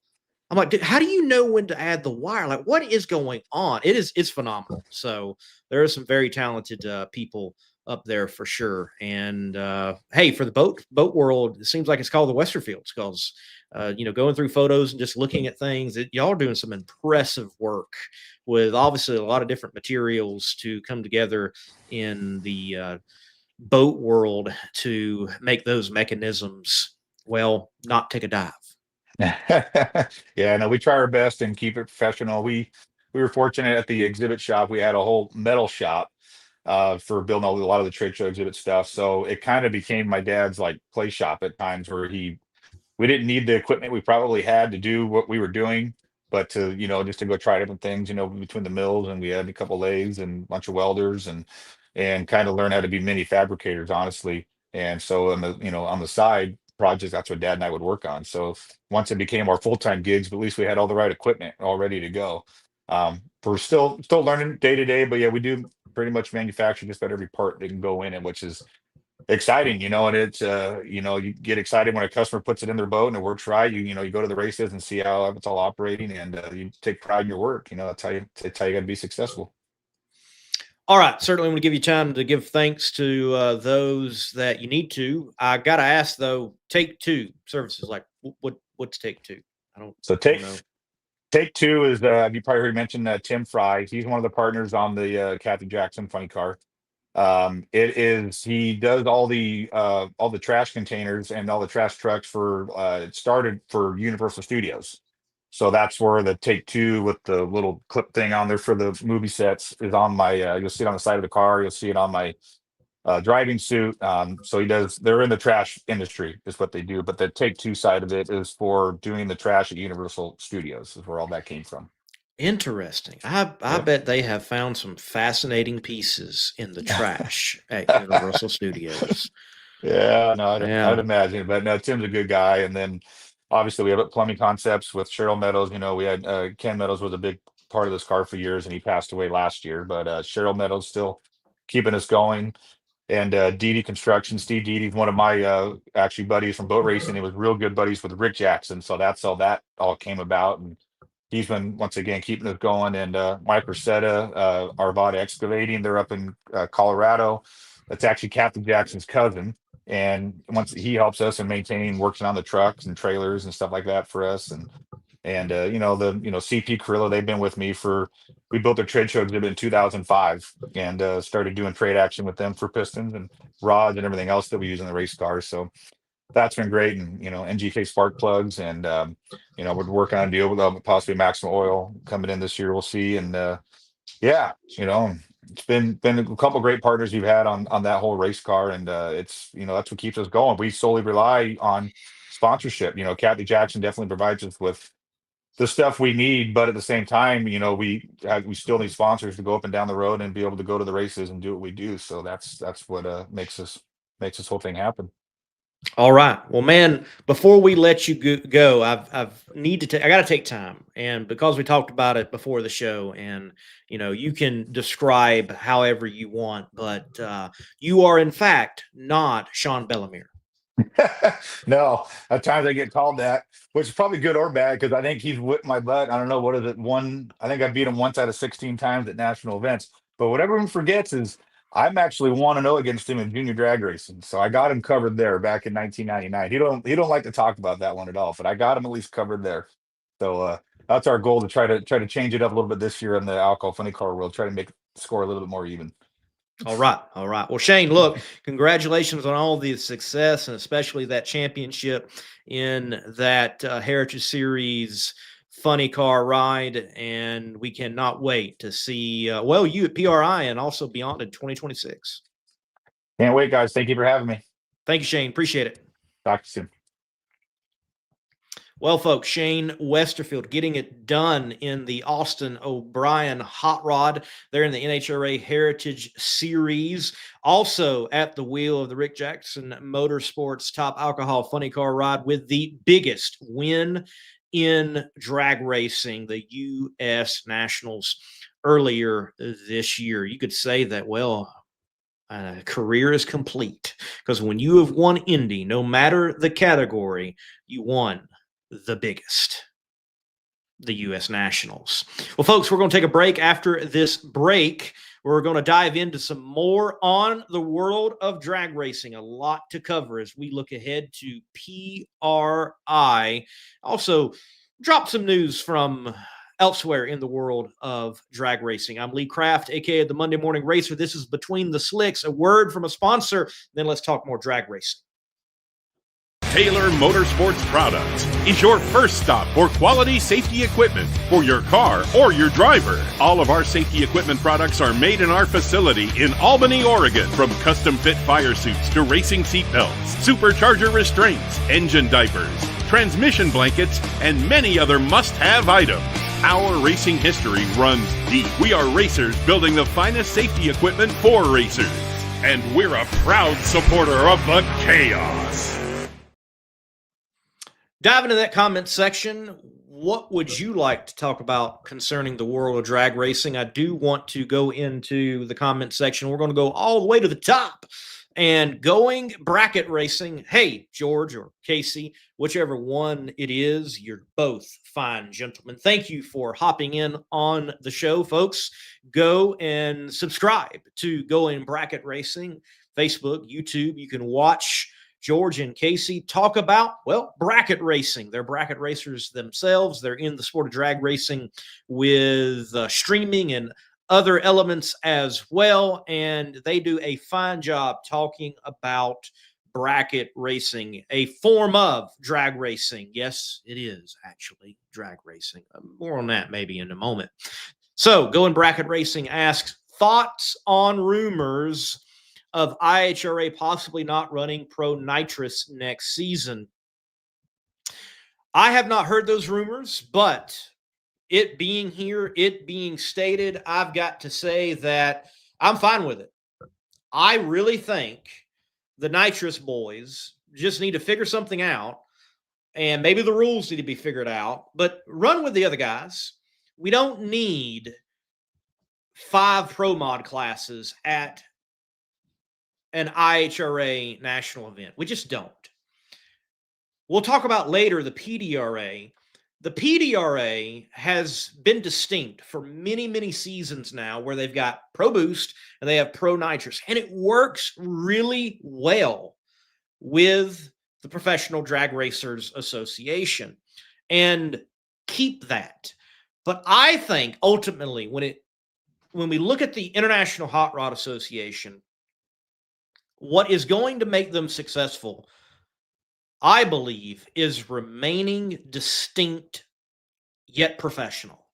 I'm like, dude, how do you know when to add the wire? Like, what is going on? It's phenomenal. So there are some very talented people up there for sure. And hey, for the boat world, it seems like it's called the Westerfield, because going through photos and just looking at things, y'all are doing some impressive work with obviously a lot of different materials to come together in the boat world to make those mechanisms, well, not take a dive. Yeah, no, we try our best and keep it professional. We were fortunate at the exhibit shop. We had a whole metal shop for building a lot of the trade show exhibit stuff. So it kind of became my dad's like play shop at times, where we didn't need the equipment we probably had to do what we were doing. but to, just to go try different things, between the mills, and we had a couple lathes and a bunch of welders, and kind of learn how to be mini fabricators, honestly. And so on the side projects, that's what Dad and I would work on. So once it became our full-time gigs, but at least we had all the right equipment all ready to go. We're still learning day to day, but yeah, we do pretty much manufacture just about every part that can go in it, which is exciting, and it's you get excited when a customer puts it in their boat and it works right. You go to the races and see how it's all operating, and you take pride in your work. That's how you got to be successful. All right, certainly I'm going to give you time to give thanks to those that you need to. I got to ask though, Take Two services, like what's Take Two? So I don't know. Take Two is you probably heard mention Tim Fry. He's one of the partners on the Kathy Jackson funny car. He does all the trash containers and all the trash trucks for it started for Universal Studios. So that's where the Take Two with the little clip thing on there for the movie sets is on my you'll see it on the side of the car, you'll see it on my driving suit. So they're in the trash industry is what they do, but the Take Two side of it is for doing the trash at Universal Studios, is where all that came from. Interesting. I Yeah. bet they have found some fascinating pieces in the trash at Universal Studios. Yeah, no, Yeah. I'd imagine, but no, Tim's a good guy. And then obviously we have Plumbing Concepts with Cheryl Meadows. We had Ken Meadows was a big part of this car for years, and he passed away last year. But Cheryl Meadows still keeping us going. And Didi Construction, Steve Didi's one of my actually buddies from boat racing. He was real good buddies with Rick Jackson, so that's how that all came about. And he's been once again keeping us going. And Mike Rosetta, Arvada Excavating, they're up in Colorado. That's actually Captain Jackson's cousin. And once he helps us in maintaining, working on the trucks and trailers and stuff like that for us. And CP Carrillo, they've been with me we built their trade show exhibit in 2005 and started doing trade action with them for pistons and rods and everything else that we use in the race cars. So that's been great. And NGK spark plugs, and we're working on a deal with possibly Maximum Oil coming in this year. We'll see. And it's been a couple of great partners we've had on that whole race car, and it's that's what keeps us going. We solely rely on sponsorship. Kathy Jackson definitely provides us with the stuff we need, but at the same time, we still need sponsors to go up and down the road and be able to go to the races and do what we do. So that's what makes this whole thing happen. All right. Well, man, before we let you go, I got to take time, and because we talked about it before the show, and you can describe however you want, but you are in fact not Sean Bellemere. No, at times I get called that, which is probably good or bad, because I think he's whipped my butt. I don't know, what is it? I think I beat him once out of 16 times at national events. But what everyone forgets is I'm actually 1-0 against him in junior drag racing. So I got him covered there back in 1999. He don't like to talk about that one at all, but I got him at least covered there. So that's our goal, to try to change it up a little bit this year in the alcohol funny car world, try to make the score a little bit more even. All right. Well, Shane, look, congratulations on all the success, and especially that championship in that Heritage Series funny car ride. And we cannot wait to see you at PRI and also beyond in 2026. Can't wait, guys. Thank you for having me. Thank you, Shane. Appreciate it. Talk to you soon. Well, folks, Shane Westerfield getting it done in the Austin O'Brien Hot Rod. They're in the NHRA Heritage Series. Also at the wheel of the Rick Jackson Motorsports Top Alcohol Funny Car Ride with the biggest win in drag racing, the U.S. Nationals, earlier this year. You could say that, career is complete, because when you have won Indy, no matter the category, you won the biggest, the U.S. Nationals. Well, folks, we're going to take a break. After this break, we're going to dive into some more on the world of drag racing. A lot to cover as we look ahead to PRI. Also, drop some news from elsewhere in the world of drag racing. I'm Lee Kraft, a.k.a. the Monday Morning Racer. This is Between the Slicks, a word from a sponsor. Then let's talk more drag racing. Taylor Motorsports Products is your first stop for quality safety equipment for your car or your driver. All of our safety equipment products are made in our facility in Albany, Oregon. From custom fit fire suits to racing seat belts, supercharger restraints, engine diapers, transmission blankets, and many other must-have items. Our racing history runs deep. We are racers building the finest safety equipment for racers. And we're a proud supporter of the chaos. Dive into that comment section. What would you like to talk about concerning the world of drag racing? I do want to go into the comment section. We're going to go all the way to the top. And going bracket racing, hey, George or Casey, whichever one it is, you're both fine gentlemen. Thank you for hopping in on the show, folks. Go and subscribe to Going Bracket Racing, Facebook, YouTube. You can watch George and Casey talk about, well, bracket racing. They're bracket racers themselves. They're in the sport of drag racing with streaming and other elements as well, and they do a fine job talking about bracket racing, a form of drag racing. Yes, it is actually drag racing. More on that maybe in a moment. So, Going Bracket Racing asks, thoughts on rumors of IHRA possibly not running Pro Nitrous next season? I have not heard those rumors, but it being here, it being stated, I've got to say that I'm fine with it. I really think the Nitrous boys just need to figure something out, and maybe the rules need to be figured out, but run with the other guys. We don't need 5 Pro Mod classes at an IHRA national event. We just don't. We'll talk about later the PDRA. The PDRA has been distinct for many, many seasons now, where they've got Pro Boost and they have Pro Nitrous, and it works really well with the Professional Drag Racers Association, and keep that. But I think ultimately when we look at the International Hot Rod Association, what is going to make them successful, I believe, is remaining distinct yet professional.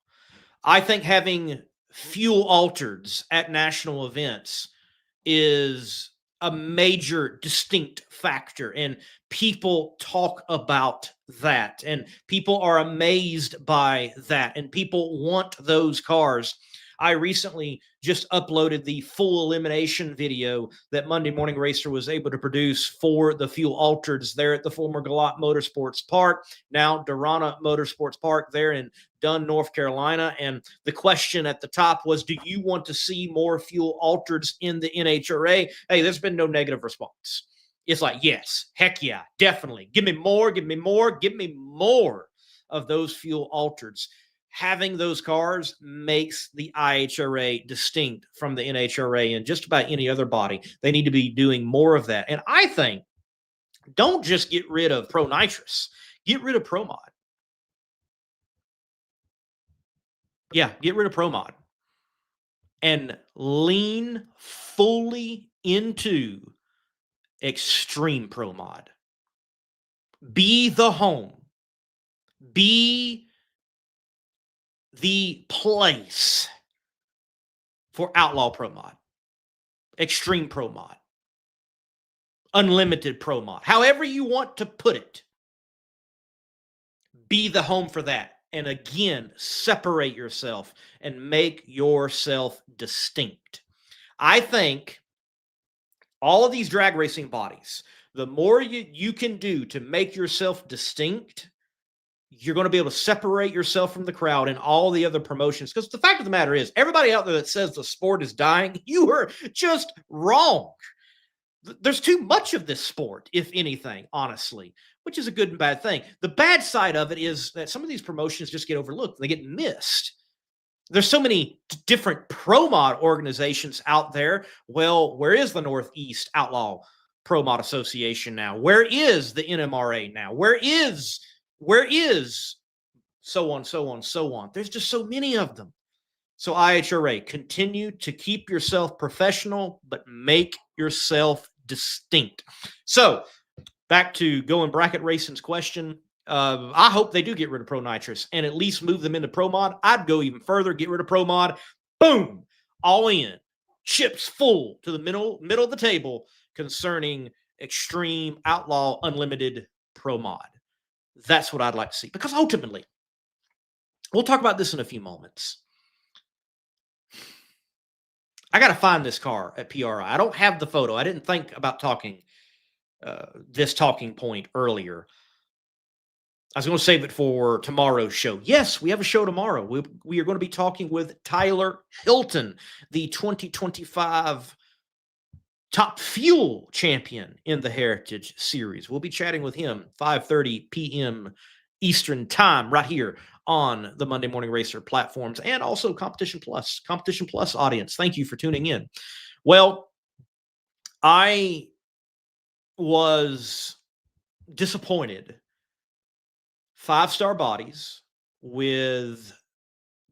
I think having fuel altereds at national events is a major distinct factor, and people talk about that, and people are amazed by that, and people want those cars. I recently just uploaded the full elimination video that Monday Morning Racer was able to produce for the fuel altereds there at the former Galat Motorsports Park, now Durana Motorsports Park there in Dunn, North Carolina. And the question at the top was, do you want to see more fuel altereds in the NHRA? Hey, there's been no negative response. It's like, yes, heck yeah, definitely. Give me more, give me more, give me more of those fuel altereds. Having those cars makes the IHRA distinct from the NHRA and just about any other body. They need to be doing more of that. And I think, don't just get rid of Pro Nitrous. Get rid of Pro Mod. Yeah, get rid of Pro Mod. And lean fully into Extreme Pro Mod. Be the home. Be the place for Outlaw Pro Mod, Extreme Pro Mod, Unlimited Pro Mod, however you want to put it. Be the home for that. And again, separate yourself and make yourself distinct. I think all of these drag racing bodies, the more you can do to make yourself distinct, you're going to be able to separate yourself from the crowd and all the other promotions. Because the fact of the matter is, everybody out there that says the sport is dying, you are just wrong. There's too much of this sport, if anything, honestly, which is a good and bad thing. The bad side of it is that some of these promotions just get overlooked. They get missed. There's so many different pro mod organizations out there. Well, where is the Northeast Outlaw Pro Mod Association now? Where is the NMRA now? Where is so on, so on, so on? There's just so many of them. So IHRA, continue to keep yourself professional, but make yourself distinct. So back to Going Bracket Racing's question. I hope they do get rid of Pro Nitrous and at least move them into Pro Mod. I'd go even further, get rid of Pro Mod. Boom, all in. Chips full to the middle of the table concerning Extreme, Outlaw, Unlimited, Pro Mod. That's what I'd like to see. Because ultimately, We'll talk about this in a few moments. I got to find this car at PRI. I don't have the photo. I didn't think about talking this talking point earlier. I was going to save it for tomorrow's show. Yes, we have a show tomorrow. We are going to be talking with Tyler Hilton, the 2025 Top Fuel champion in the Heritage Series. We'll be chatting with him 5:30 p.m. Eastern Time right here on the Monday Morning Racer platforms and also Competition Plus. Competition Plus audience, thank you for tuning in. Well, I was disappointed. 5-star bodies with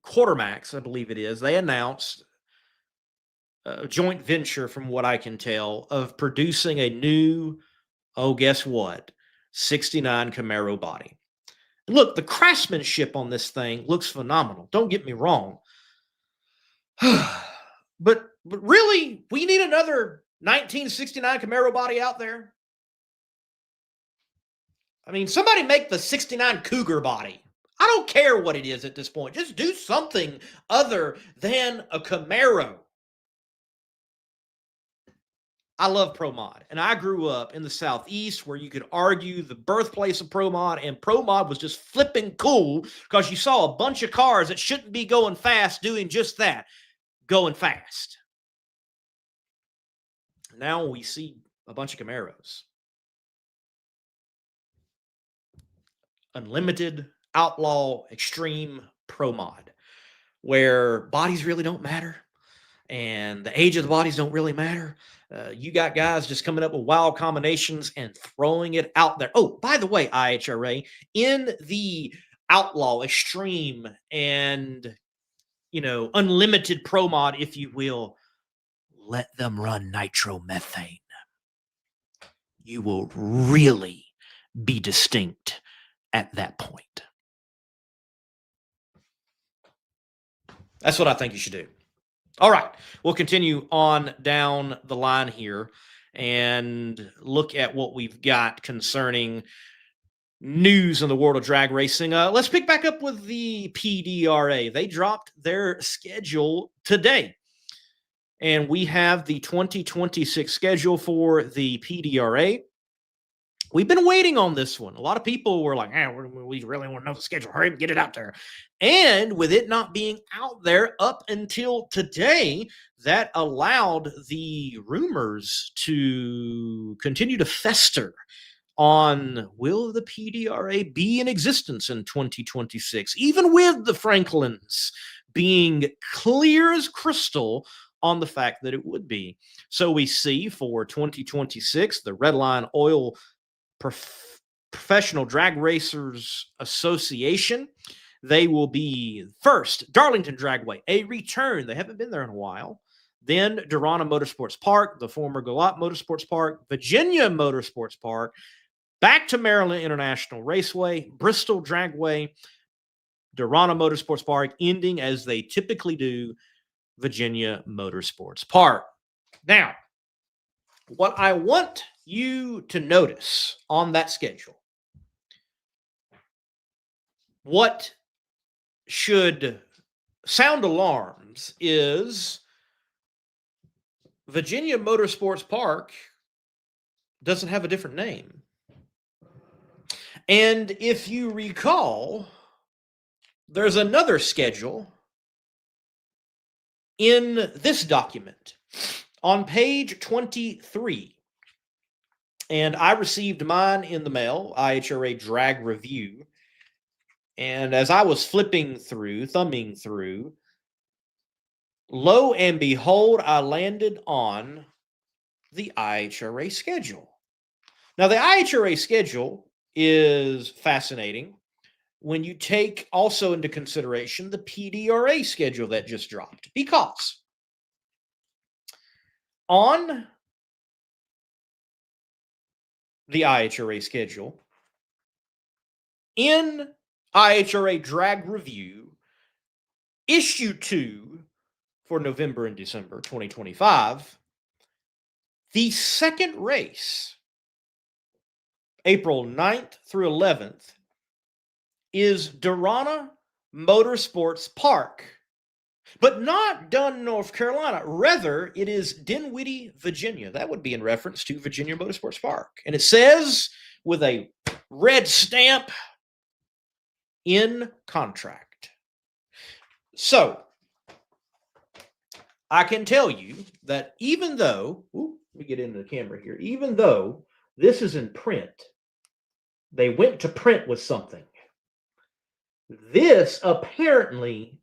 Quartermax, I believe it is. They announced a joint venture, from what I can tell, of producing a new, guess what? 69 Camaro body. Look, the craftsmanship on this thing looks phenomenal. Don't get me wrong. but really, we need another 1969 Camaro body out there. I mean, somebody make the 69 Cougar body. I don't care what it is at this point. Just do something other than a Camaro. I love Pro Mod, and I grew up in the Southeast where you could argue the birthplace of Pro Mod, and Pro Mod was just flipping cool because you saw a bunch of cars that shouldn't be going fast doing just that, going fast. Now we see a bunch of Camaros. Unlimited, outlaw, extreme Pro Mod, where bodies really don't matter and the age of the bodies don't really matter. You got guys just coming up with wild combinations and throwing it out there. Oh, by the way, IHRA, in the outlaw, extreme, and unlimited Pro Mod, if you will, let them run nitromethane. You will really be distinct at that point. That's what I think you should do. All right, we'll continue on down the line here and look at what we've got concerning news in the world of drag racing. Let's pick back up with the PDRA. They dropped their schedule today, and we have the 2026 schedule for the PDRA. We've been waiting on this one. A lot of people were like, we really want to know the schedule. Hurry up, get it out there. And with it not being out there up until today, that allowed the rumors to continue to fester on, will the PDRA be in existence in 2026, even with the Franklins being clear as crystal on the fact that it would be. So we see for 2026, the Redline Oil Professional Drag Racers Association. They will be first, Darlington Dragway, a return. They haven't been there in a while. Then Durana Motorsports Park, the former Galat Motorsports Park, Virginia Motorsports Park, back to Maryland International Raceway, Bristol Dragway, Durana Motorsports Park, ending as they typically do, Virginia Motorsports Park. Now, what I want you to notice on that schedule, what should sound alarms, is Virginia Motorsports Park doesn't have a different name. And if you recall, there's another schedule in this document on page 23. And I received mine in the mail, IHRA Drag Review. And as I was thumbing through, lo and behold, I landed on the IHRA schedule. Now, the IHRA schedule is fascinating when you take also into consideration the PDRA schedule that just dropped, because on the IHRA schedule, in IHRA Drag Review, issue 2 for November and December 2025, the second race, April 9th through 11th, is Durana Motorsports Park, but not Dunn, North Carolina. Rather, it is Dinwiddie, Virginia. That would be in reference to Virginia Motorsports Park. And it says with a red stamp, in contract. So, I can tell you that even though, let me get into the camera here, even though this is in print, they went to print with something. This apparently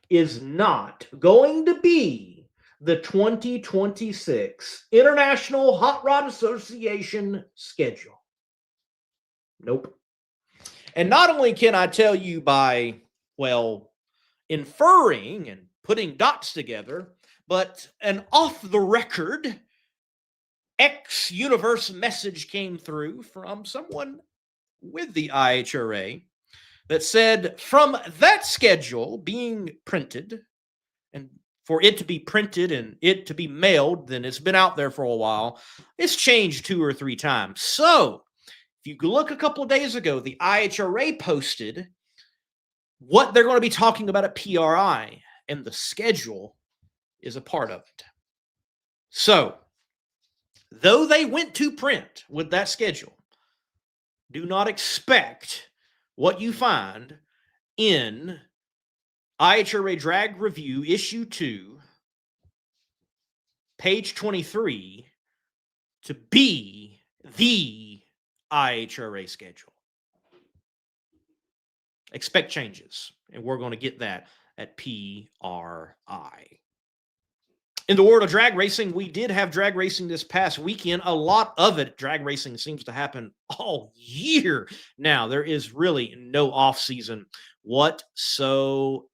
is not going to be the 2026 International Hot Rod Association schedule. Nope. And not only can I tell you by, inferring and putting dots together, but an off-the-record X-Universe message came through from someone with the IHRA that said from that schedule being printed, and for it to be printed and it to be mailed, then it's been out there for a while, it's changed 2 or 3 times. So, if you look a couple of days ago, the IHRA posted what they're going to be talking about at PRI, and the schedule is a part of it. So, though they went to print with that schedule, do not expect what you find in IHRA Drag Review Issue 2, page 23, to be the IHRA schedule. Expect changes, and we're going to get that at PRI. In the world of drag racing, we did have drag racing this past weekend. A lot of it, drag racing, seems to happen all year now. There is really no off-season whatsoever.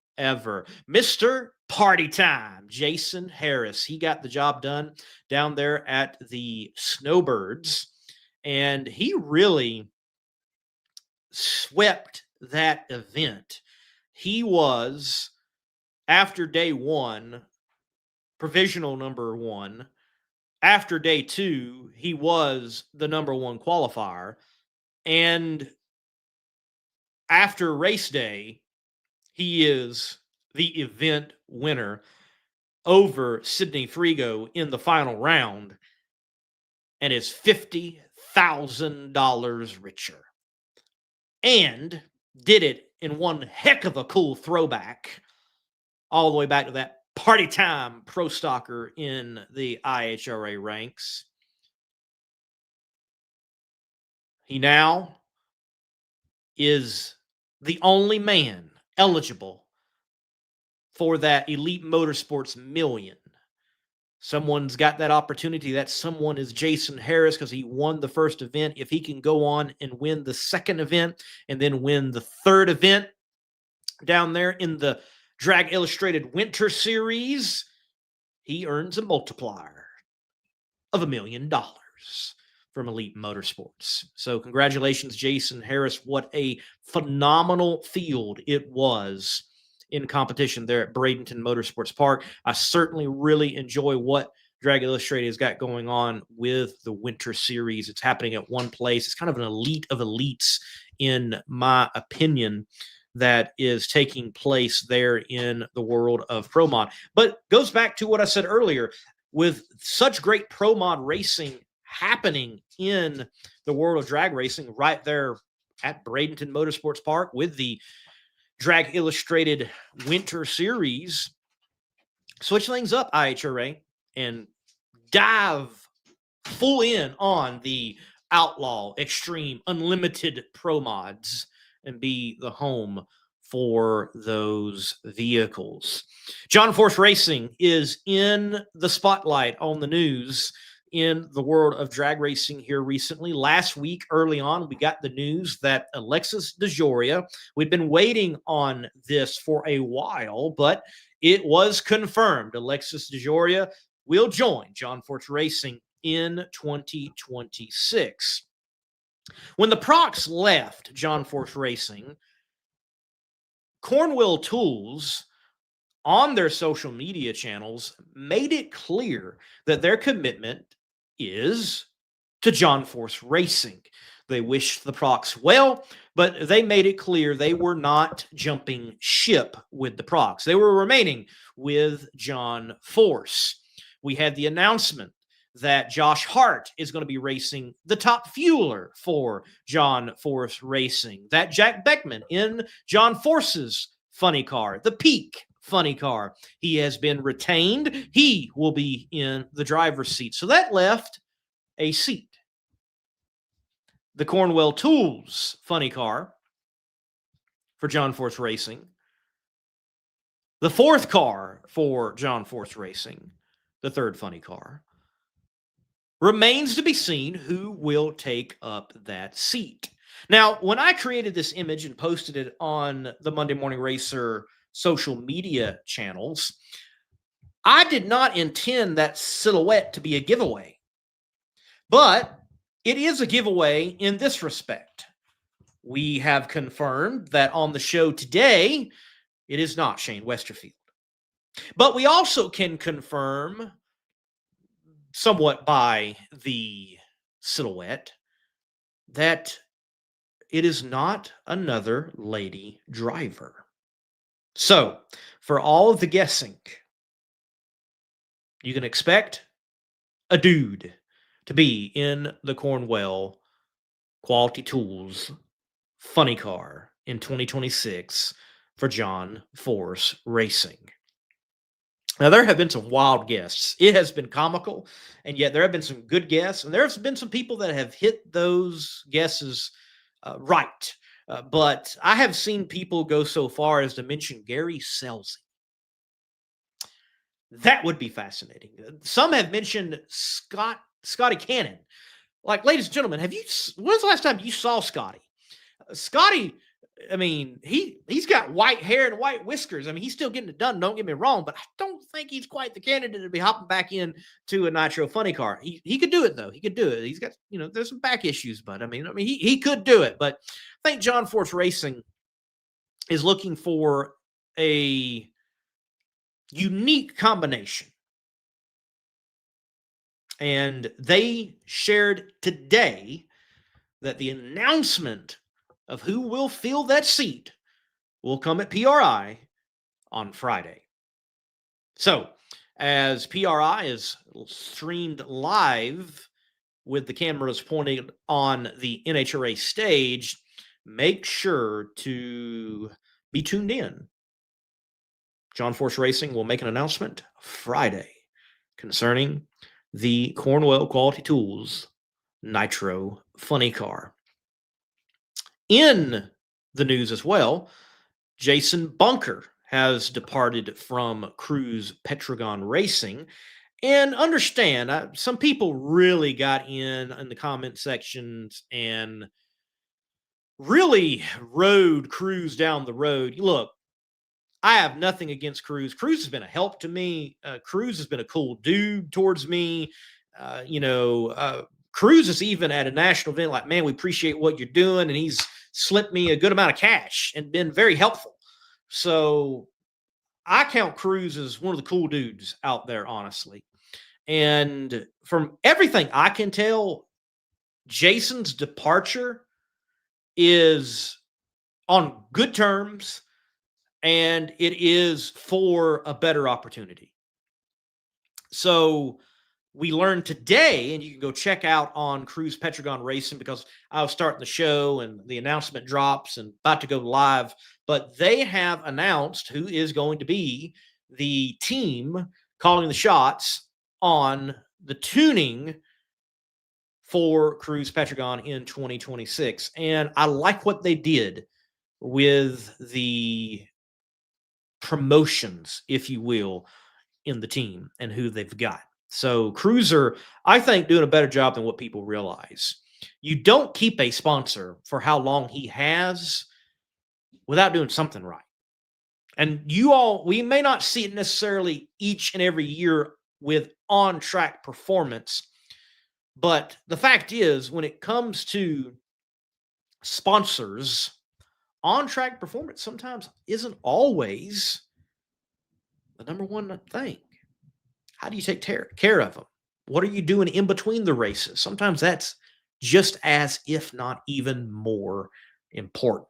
Mr. Party Time, Jason Harris, he got the job done down there at the Snowbirds, and he really swept that event. He was, after day 1, provisional number 1. After day 2, he was the number 1 qualifier. And after race day, he is the event winner over Sidney Frigo in the final round and is $50,000 richer. And did it in one heck of a cool throwback all the way back to that Party Time pro stocker in the IHRA ranks. He now is the only man eligible for that Elite Motorsports million. Someone's got that opportunity. That someone is Jason Harris because he won the first event. If he can go on and win the second event and then win the third event down there in the Drag Illustrated Winter Series, he earns a multiplier of $1 million from Elite Motorsports. So congratulations, Jason Harris. What a phenomenal field it was in competition there at Bradenton Motorsports Park. I certainly really enjoy what Drag Illustrated has got going on with the Winter Series. It's happening at one place. It's kind of an elite of elites, in my opinion, that is taking place there in the world of Pro Mod. But goes back to what I said earlier, with such great Pro Mod racing happening in the world of drag racing right there at Bradenton Motorsports Park with the Drag Illustrated Winter Series, switch things up, IHRA, and dive full in on the Outlaw, Extreme, Unlimited Pro Mods and be the home for those vehicles. John Force Racing is in the spotlight on the news in the world of drag racing here recently. Last week, early on, we got the news that Alexis DeJoria, we've been waiting on this for a while, but it was confirmed. Alexis DeJoria will join John Force Racing in 2026. When the Procs left John Force Racing, Cornwell Tools on their social media channels made it clear that their commitment is to John Force Racing. They wished the Procs well, but they made it clear they were not jumping ship with the Procs. They were remaining with John Force. We had the announcement that Josh Hart is going to be racing the top fueler for John Force Racing, that Jack Beckman in John Force's funny car, the Peak funny car, he has been retained. He will be in the driver's seat. So that left a seat. The Cornwell Tools funny car for John Force Racing. The fourth car for John Force Racing, the third funny car. Remains to be seen who will take up that seat. Now, when I created this image and posted it on the Monday Morning Racer social media channels, I did not intend that silhouette to be a giveaway. But it is a giveaway in this respect. We have confirmed that on the show today, it is not Shane Westerfield. But we also can confirm, somewhat by the silhouette, that it is not another lady driver. So, for all of the guessing, you can expect a dude to be in the Cornwell Quality Tools funny car in 2026 for John Force Racing. Now, there have been some wild guests. It has been comical, and yet there have been some good guests, and there's been some people that have hit those guesses right. But I have seen people go so far as to mention Gary Selsey. That would be fascinating. Some have mentioned Scotty Cannon. Like, ladies and gentlemen, when's the last time you saw Scotty? Scotty, I mean, he's got white hair and white whiskers. I mean, he's still getting it done, don't get me wrong, but I don't think he's quite the candidate to be hopping back in to a Nitro funny car. He could do it, though. He could do it. He's got, there's some back issues, but I mean, he could do it. But I think John Force Racing is looking for a unique combination. And they shared today that the announcement of who will fill that seat will come at PRI on Friday. So, as PRI is streamed live with the cameras pointed on the NHRA stage, make sure to be tuned in. John Force Racing will make an announcement Friday concerning the Cornwell Quality Tools Nitro funny car. In the news as well, Jason Bunker has departed from Cruise Petragon Racing. And understand, some people really got in the comment sections and really rode Cruise down the road. Look, I have nothing against Cruz. Cruz has been a help to me. Cruz has been a cool dude towards me. Cruz is even at a national event like, man, we appreciate what you're doing. And he's slipped me a good amount of cash and been very helpful. So I count Cruz as one of the cool dudes out there, honestly. And from everything I can tell, Jason's departure is on good terms. And it is for a better opportunity. So we learned today, and you can go check out on Cruise Petragon Racing because I was starting the show and the announcement drops and about to go live. But they have announced who is going to be the team calling the shots on the tuning for Cruise Petragon in 2026. And I like what they did with the promotions, if you will, in the team and who they've got. So Cruiser, I think, doing a better job than what people realize. You don't keep a sponsor for how long he has without doing something right. And we may not see it necessarily each and every year with on-track performance, but the fact is, when it comes to sponsors, on-track performance sometimes isn't always the number one thing. How do you take care of them? What are you doing in between the races? Sometimes that's just as, if not even more important.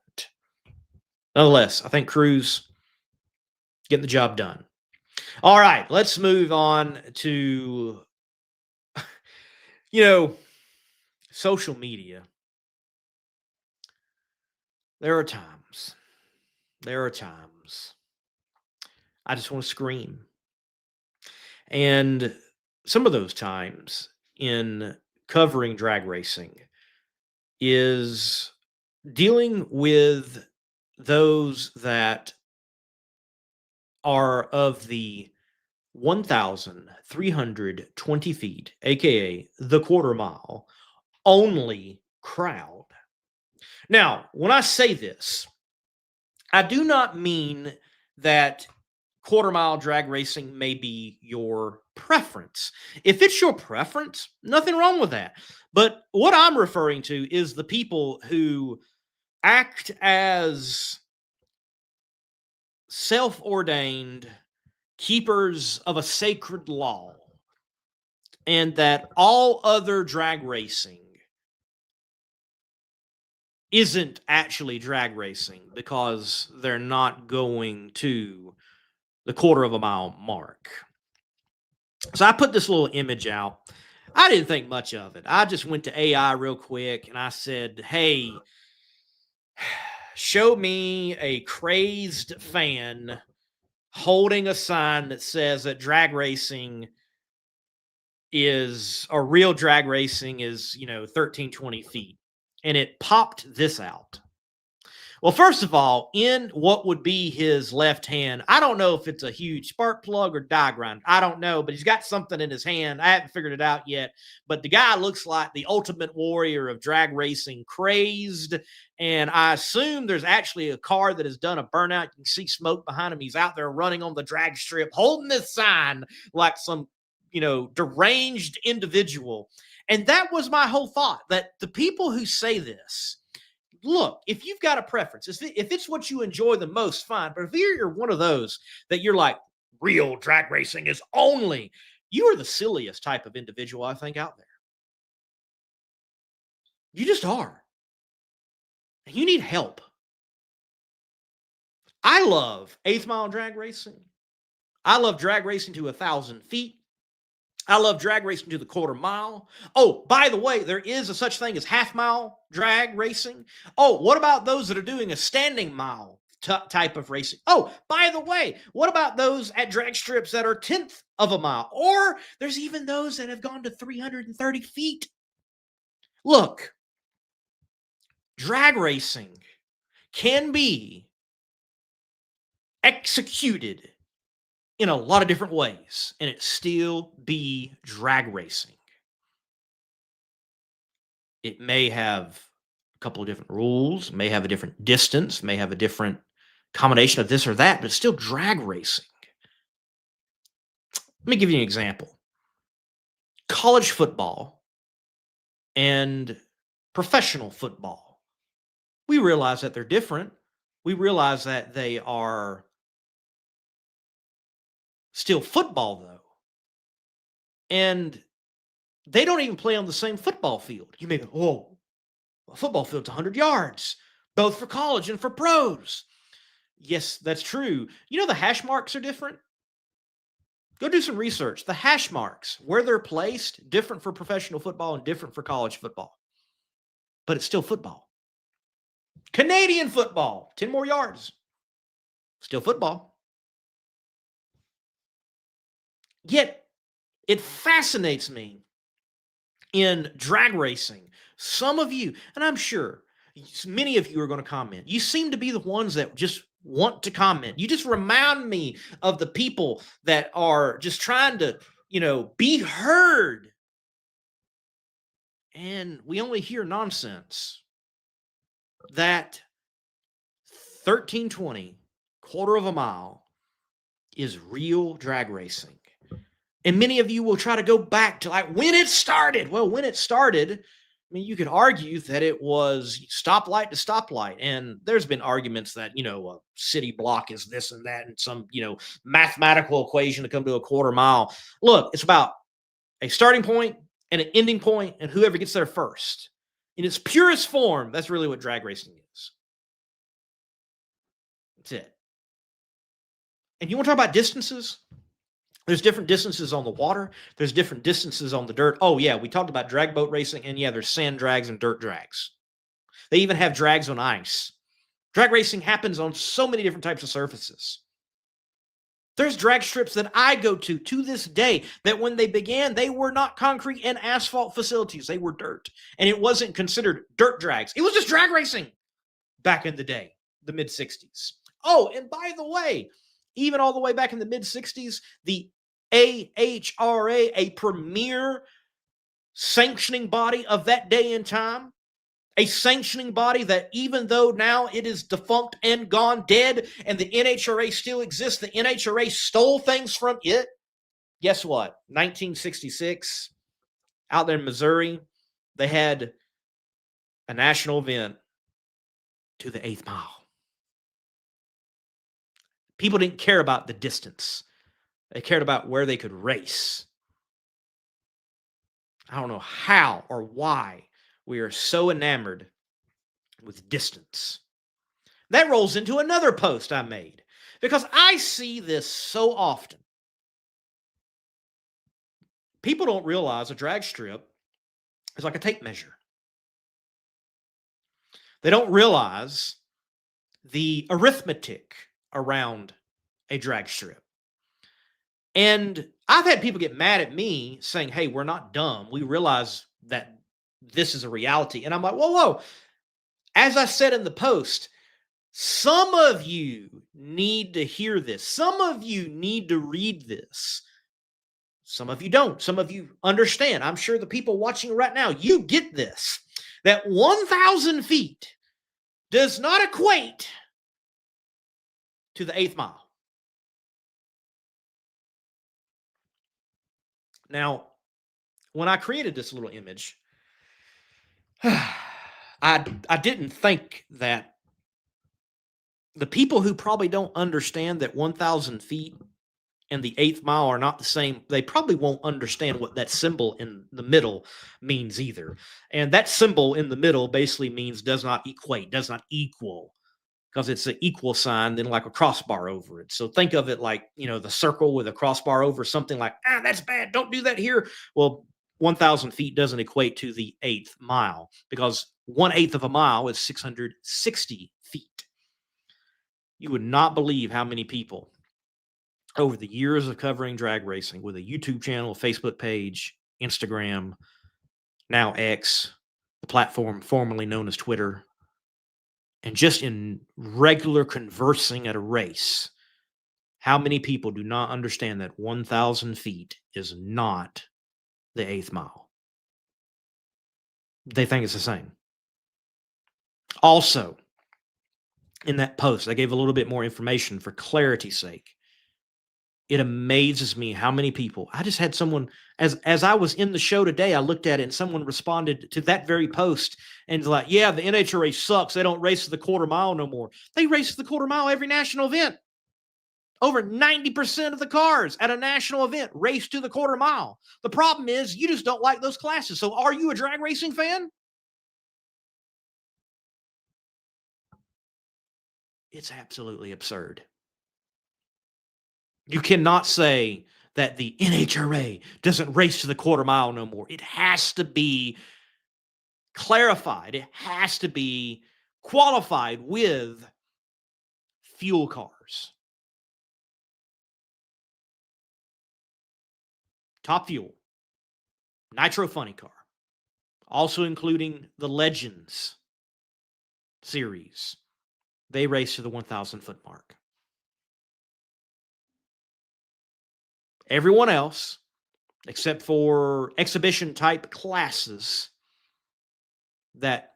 Nonetheless, I think Cruz getting the job done. All right, let's move on to, social media. There are times I just want to scream. And some of those times in covering drag racing is dealing with those that are of the 1,320 feet, aka the quarter mile, only crowd. Now, when I say this, I do not mean that quarter mile drag racing may be your preference. If it's your preference, nothing wrong with that. But what I'm referring to is the people who act as self-ordained keepers of a sacred law, and that all other drag racing isn't actually drag racing because they're not going to the quarter of a mile mark. So I put this little image out. I didn't think much of it. I just went to AI real quick and I said, hey, show me a crazed fan holding a sign that says that drag racing is, or real drag racing is, 1320 feet. And it popped this out. Well, first of all, in what would be his left hand, I don't know if it's a huge spark plug or die grinder. I don't know, but he's got something in his hand. I haven't figured it out yet. But the guy looks like the ultimate warrior of drag racing, crazed. And I assume there's actually a car that has done a burnout. You can see smoke behind him. He's out there running on the drag strip, holding this sign like some, deranged individual. And that was my whole thought, that the people who say this, look, if you've got a preference, if it's what you enjoy the most, fine. But if you're one of those that you're like, real drag racing is only, you are the silliest type of individual I think out there. You just are. And you need help. I love 8th mile drag racing. I love drag racing to 1,000 feet. I love drag racing to the quarter mile. Oh, by the way, there is a such thing as half mile drag racing. Oh, what about those that are doing a standing mile type of racing? Oh, by the way, what about those at drag strips that are 1/10 of a mile? Or there's even those that have gone to 330 feet. Look, drag racing can be executed in a lot of different ways, and it still be drag racing. It may have a couple of different rules, may have a different distance, may have a different combination of this or that, but it's still drag racing. Let me give you an example. College football and professional football. We realize that they're different. We realize that they are still football, though. And they don't even play on the same football field. You may go, oh, a football field's 100 yards, both for college and for pros. Yes, that's true. You know the hash marks are different? Go do some research. The hash marks, where they're placed, different for professional football and different for college football. But it's still football. Canadian football, 10 more yards. Still football. Yet, it fascinates me in drag racing. Some of you, and I'm sure many of you are going to comment, you seem to be the ones that just want to comment. You just remind me of the people that are just trying to, be heard. And we only hear nonsense. That 1320, quarter of a mile, is real drag racing. And many of you will try to go back to like when it started. Well, when it started, I mean, you could argue that it was stoplight to stoplight. And there's been arguments that, a city block is this and that, and some, mathematical equation to come to a quarter mile. Look, it's about a starting point and an ending point, and whoever gets there first. In its purest form, that's really what drag racing is. That's it. And you want to talk about distances? There's different distances on the water. There's different distances on the dirt. Oh, yeah, we talked about drag boat racing, and yeah, there's sand drags and dirt drags. They even have drags on ice. Drag racing happens on so many different types of surfaces. There's drag strips that I go to this day that when they began, they were not concrete and asphalt facilities. They were dirt. And it wasn't considered dirt drags. It was just drag racing back in the day, the mid-60s. Oh, and by the way, even all the way back in the mid-60s, the NHRA, a premier sanctioning body of that day and time, a sanctioning body that even though now it is defunct and gone dead and the NHRA still exists, the NHRA stole things from it. Guess what? 1966, out there in Missouri, they had a national event to the 8th mile. People didn't care about the distance. They cared about where they could race. I don't know how or why we are so enamored with distance. That rolls into another post I made because I see this so often. People don't realize a drag strip is like a tape measure. They don't realize the arithmetic around a drag strip. And I've had people get mad at me saying, hey, we're not dumb. We realize that this is a reality. And I'm like, whoa. As I said in the post, some of you need to hear this. Some of you need to read this. Some of you don't. Some of you understand. I'm sure the people watching right now, you get this. That 1,000 feet does not equate to the 8th mile. Now, when I created this little image, I didn't think that the people who probably don't understand that 1,000 feet and the 8th mile are not the same, they probably won't understand what that symbol in the middle means either. And that symbol in the middle basically means does not equate, does not equal, because it's an equal sign, then like a crossbar over it. So think of it like, the circle with a crossbar over something like, that's bad. Don't do that here. Well, 1,000 feet doesn't equate to the 8th mile because 1/8 of a mile is 660 feet. You would not believe how many people over the years of covering drag racing with a YouTube channel, Facebook page, Instagram, now X, the platform formerly known as Twitter, and just in regular conversing at a race, how many people do not understand that 1,000 feet is not the 8th mile? They think it's the same. Also, in that post, I gave a little bit more information for clarity's sake. It amazes me how many people. I just had someone, as I was in the show today, I looked at it and someone responded to that very post and like, yeah, the NHRA sucks. They don't race the quarter mile no more. They race the quarter mile every national event. Over 90% of the cars at a national event race to the quarter mile. The problem is you just don't like those classes. So are you a drag racing fan? It's absolutely absurd. You cannot say that the NHRA doesn't race to the quarter mile no more. It has to be clarified. It has to be qualified with fuel cars. Top Fuel, Nitro Funny Car, also including the Legends series. They race to the 1,000 foot mark. Everyone else, except for exhibition type classes that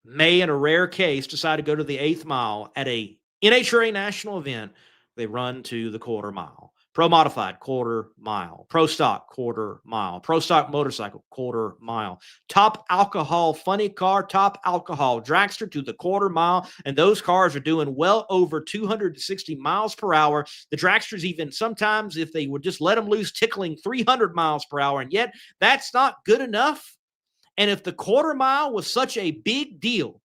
may, in a rare case, decide to go to the 8th mile at a NHRA national event, they run to the quarter mile. Pro Modified, quarter mile. Pro Stock, quarter mile. Pro Stock Motorcycle, quarter mile. Top Alcohol Funny Car, Top Alcohol Dragster to the quarter mile. And those cars are doing well over 260 miles per hour. The dragsters even sometimes, if they would just let them loose, tickling 300 miles per hour. And yet, that's not good enough. And if the quarter mile was such a big deal,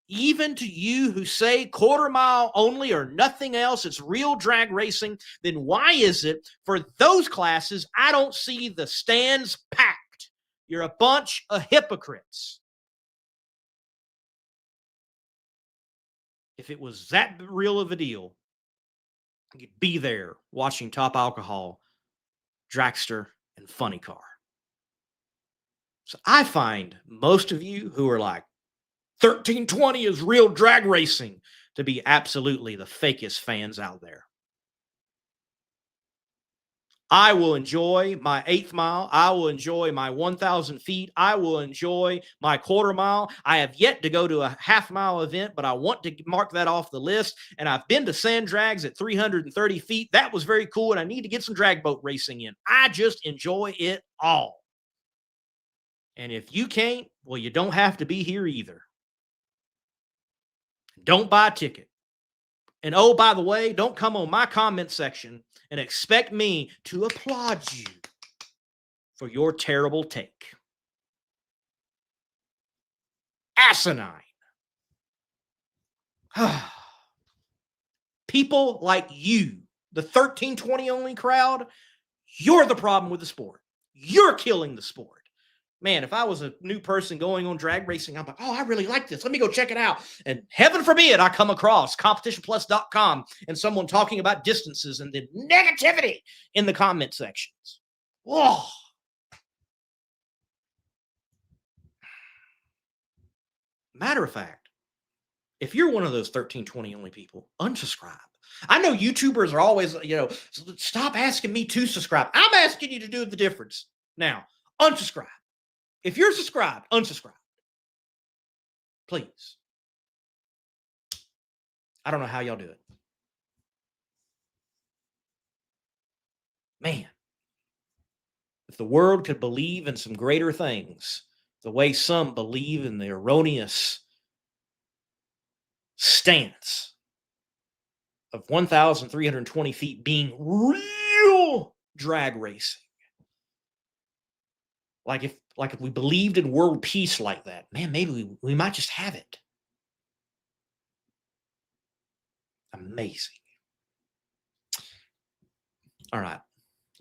even to you who say quarter mile only or nothing else, it's real drag racing, then why is it for those classes I don't see the stands packed? You're a bunch of hypocrites. If it was that real of a deal, you'd be there watching Top Alcohol, Dragster, and Funny Car. So I find most of you who are like, 1320 is real drag racing, to be absolutely the fakest fans out there. I will enjoy my 8th mile. I will enjoy my 1,000 feet. I will enjoy my quarter mile. I have yet to go to a half-mile event, but I want to mark that off the list. And I've been to sand drags at 330 feet. That was very cool, and I need to get some drag boat racing in. I just enjoy it all. And if you can't, well, you don't have to be here either. Don't buy a ticket. And oh, by the way, don't come on my comment section and expect me to applaud you for your terrible take. Asinine. People like you, the 1320 only crowd, you're the problem with the sport. You're killing the sport. Man, if I was a new person going on drag racing, I'm like, oh, I really like this. Let me go check it out. And heaven forbid I come across competitionplus.com and someone talking about distances and the negativity in the comment sections. Whoa. Matter of fact, if you're one of those 1320 only people, unsubscribe. I know YouTubers are always, stop asking me to subscribe. I'm asking you to do the difference. Now, unsubscribe. If you're subscribed, unsubscribe. Please. I don't know how y'all do it. Man, if the world could believe in some greater things, the way some believe in the erroneous stance of 1,320 feet being real drag racing. Like if we believed in world peace like that, man, maybe we might just have it. Amazing. All right.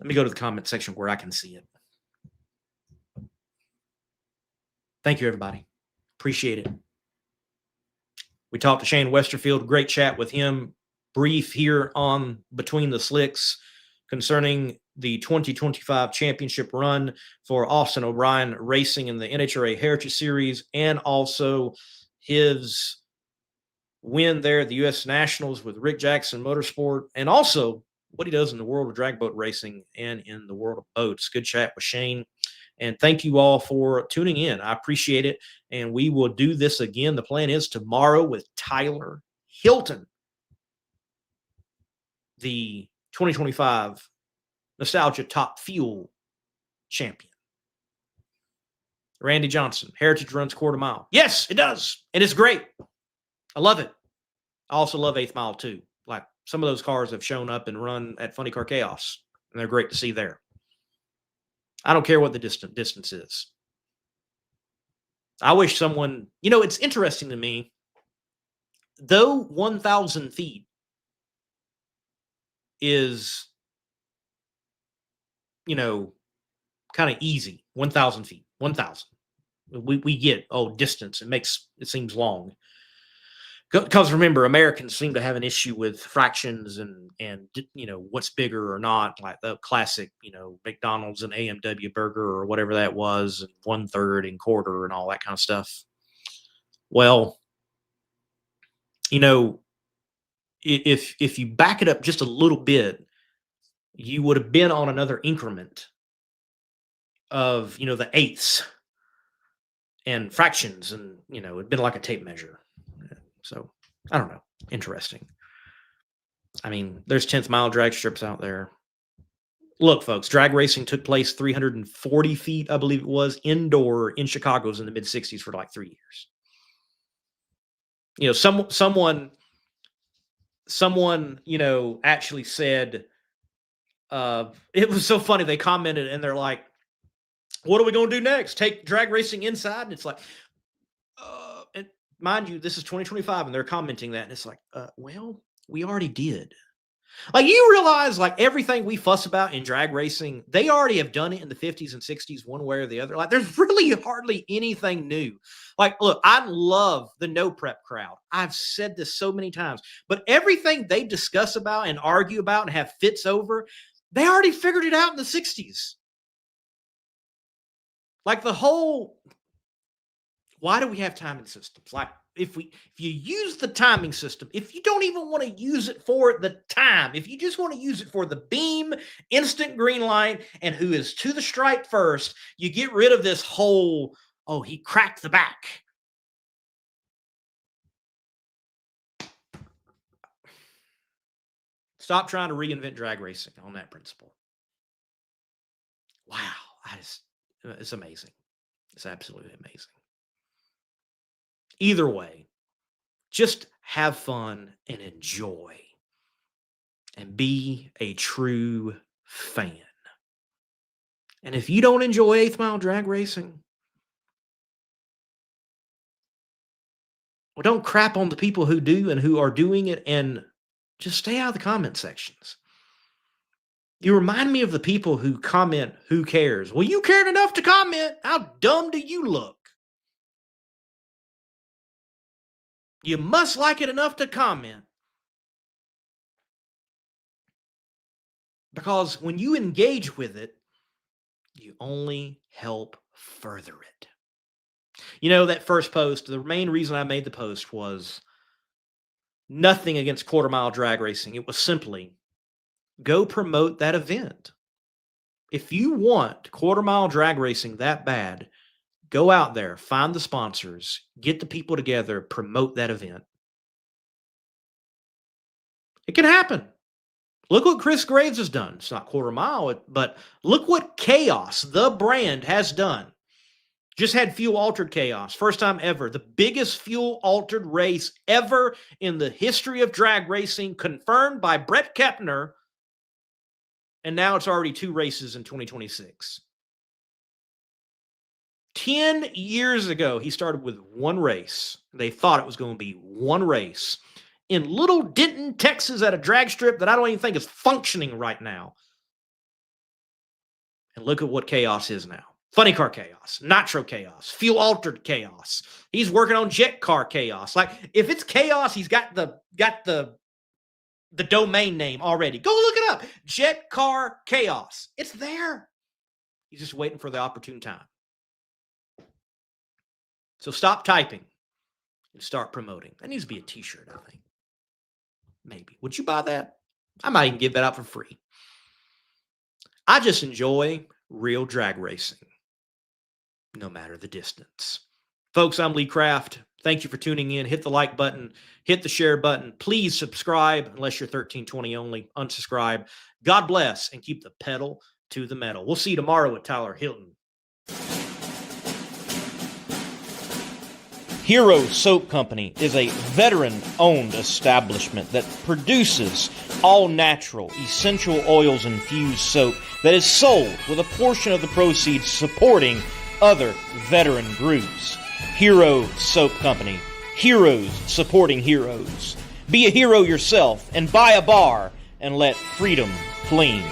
Let me go to the comment section where I can see it. Thank you, everybody. Appreciate it. We talked to Shane Westerfield. Great chat with him. Brief here on Between the Slicks concerning the 2025 championship run for Austin O'Brien Racing in the NHRA Heritage Series, and also his win there at the U.S. Nationals with Rick Jackson Motorsport, and also what he does in the world of drag boat racing and in the world of boats. Good chat with Shane. And thank you all for tuning in. I appreciate it. And we will do this again. The plan is tomorrow with Tyler Hilton, the 2025 Nostalgia Top Fuel champion. Randy Johnson, Heritage runs quarter mile. Yes, it does. And it's great. I love it. I also love 8th mile too. Like some of those cars have shown up and run at Funny Car Chaos, and they're great to see there. I don't care what the distance is. I wish someone, it's interesting to me, though 1,000 feet is, kind of easy. 1,000 feet, 1,000. We get, distance. It seems long. Because remember, Americans seem to have an issue with fractions and what's bigger or not, like the classic, McDonald's and AMW burger or whatever that was, and 1/3 and quarter and all that kind of stuff. Well, if you back it up just a little bit, you would have been on another increment of, the eighths and fractions, and, it'd been like a tape measure. So, I don't know. Interesting. I mean, there's 10th mile drag strips out there. Look, folks, drag racing took place 340 feet, I believe it was, indoor in Chicago's in the mid-'60s for like 3 years. Someone, actually said, it was so funny. They commented and they're like, what are we going to do next? Take drag racing inside? And it's like, and mind you, this is 2025 and they're commenting that. And it's like, well, we already did. Like, you realize, like, everything we fuss about in drag racing, they already have done it in the 50s and 60s, one way or the other. Like, there's really hardly anything new. Like, look, I love the no prep crowd. I've said this so many times, but everything they discuss about and argue about and have fits over, they already figured it out in the 60s. Like, the whole, why do we have timing systems? Like, if you use the timing system, if you don't even want to use it for the time, if you just want to use it for the beam, instant green light, and who is to the stripe first, you get rid of this whole, oh, he cracked the back. Stop trying to reinvent drag racing on that principle. Wow, it's amazing. It's absolutely amazing. Either way, just have fun and enjoy and be a true fan. And if you don't enjoy 8th Mile drag racing, well, don't crap on the people who do and who are doing it, and just stay out of the comment sections. You remind me of the people who comment, who cares? Well, you cared enough to comment. How dumb do you look? You must like it enough to comment. Because when you engage with it, you only help further it. You know, that first post, the main reason I made the post was nothing against quarter mile drag racing. It was simply, go promote that event. If you want quarter mile drag racing that bad, go out there, find the sponsors, get the people together, promote that event. It can happen. Look what Chris Graves has done. It's not quarter mile, but look what Chaos, the brand, has done. Just had fuel altered Chaos. First time ever. The biggest fuel altered race ever in the history of drag racing, confirmed by Brett Kepner. And now it's already 2 races in 2026. 10 years ago, he started with 1 race. They thought it was going to be 1 race in Little Denton, Texas, at a drag strip that I don't even think is functioning right now. And look at what Chaos is now. Funny car Chaos, Nitro Chaos, fuel altered Chaos. He's working on jet car Chaos. Like, if it's Chaos, he's got the domain name already. Go look it up. Jet car Chaos. It's there. He's just waiting for the opportune time. So stop typing and start promoting. That needs to be a t-shirt, I think. Maybe. Would you buy that? I might even give that out for free. I just enjoy real drag racing, no matter the distance. Folks, I'm Lee Kraft. Thank you for tuning in. Hit the like button. Hit the share button. Please subscribe, unless you're 1320 only. Unsubscribe. God bless, and keep the pedal to the metal. We'll see you tomorrow with Tyler Hilton. Hero Soap Company is a veteran-owned establishment that produces all-natural, essential oils infused soap that is sold with a portion of the proceeds supporting other veteran groups. Hero Soap Company. Heroes supporting heroes. Be a hero yourself and buy a bar and let freedom clean.